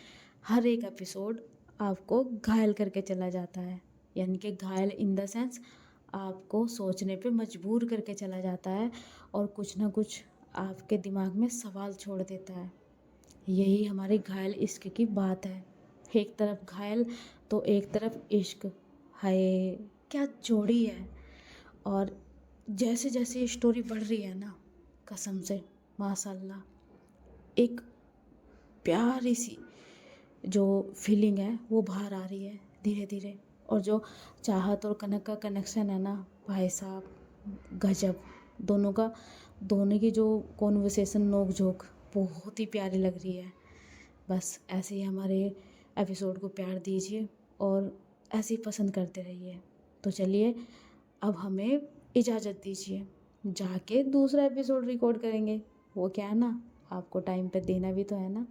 हर एक एपिसोड आपको घायल करके चला जाता है। यानी कि घायल इन द सेंस आपको सोचने पे मजबूर करके चला जाता है और कुछ ना कुछ आपके दिमाग में सवाल छोड़ देता है। यही हमारी घायल इश्क की बात है। एक तरफ घायल तो एक तरफ इश्क। हाय क्या जोड़ी है। और जैसे जैसे ये स्टोरी बढ़ रही है ना, कसम से माशाल्लाह एक प्यारी सी जो फीलिंग है वो बाहर आ रही है धीरे धीरे। और जो चाहत और कनक का कनेक्शन है ना, भाई साहब गजब। दोनों की जो कॉन्वर्सेशन नोक झोंक बहुत ही प्यारी लग रही है। बस ऐसे ही हमारे एपिसोड को प्यार दीजिए और ऐसे ही पसंद करते रहिए। तो चलिए अब हमें इजाज़त दीजिए, जाके दूसरा एपिसोड रिकॉर्ड करेंगे। वो क्या है ना, आपको टाइम पे देना भी तो है ना,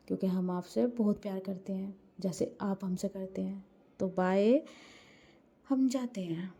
क्योंकि हम आपसे बहुत प्यार करते हैं जैसे आप हमसे करते हैं। तो बाय, हम जाते हैं।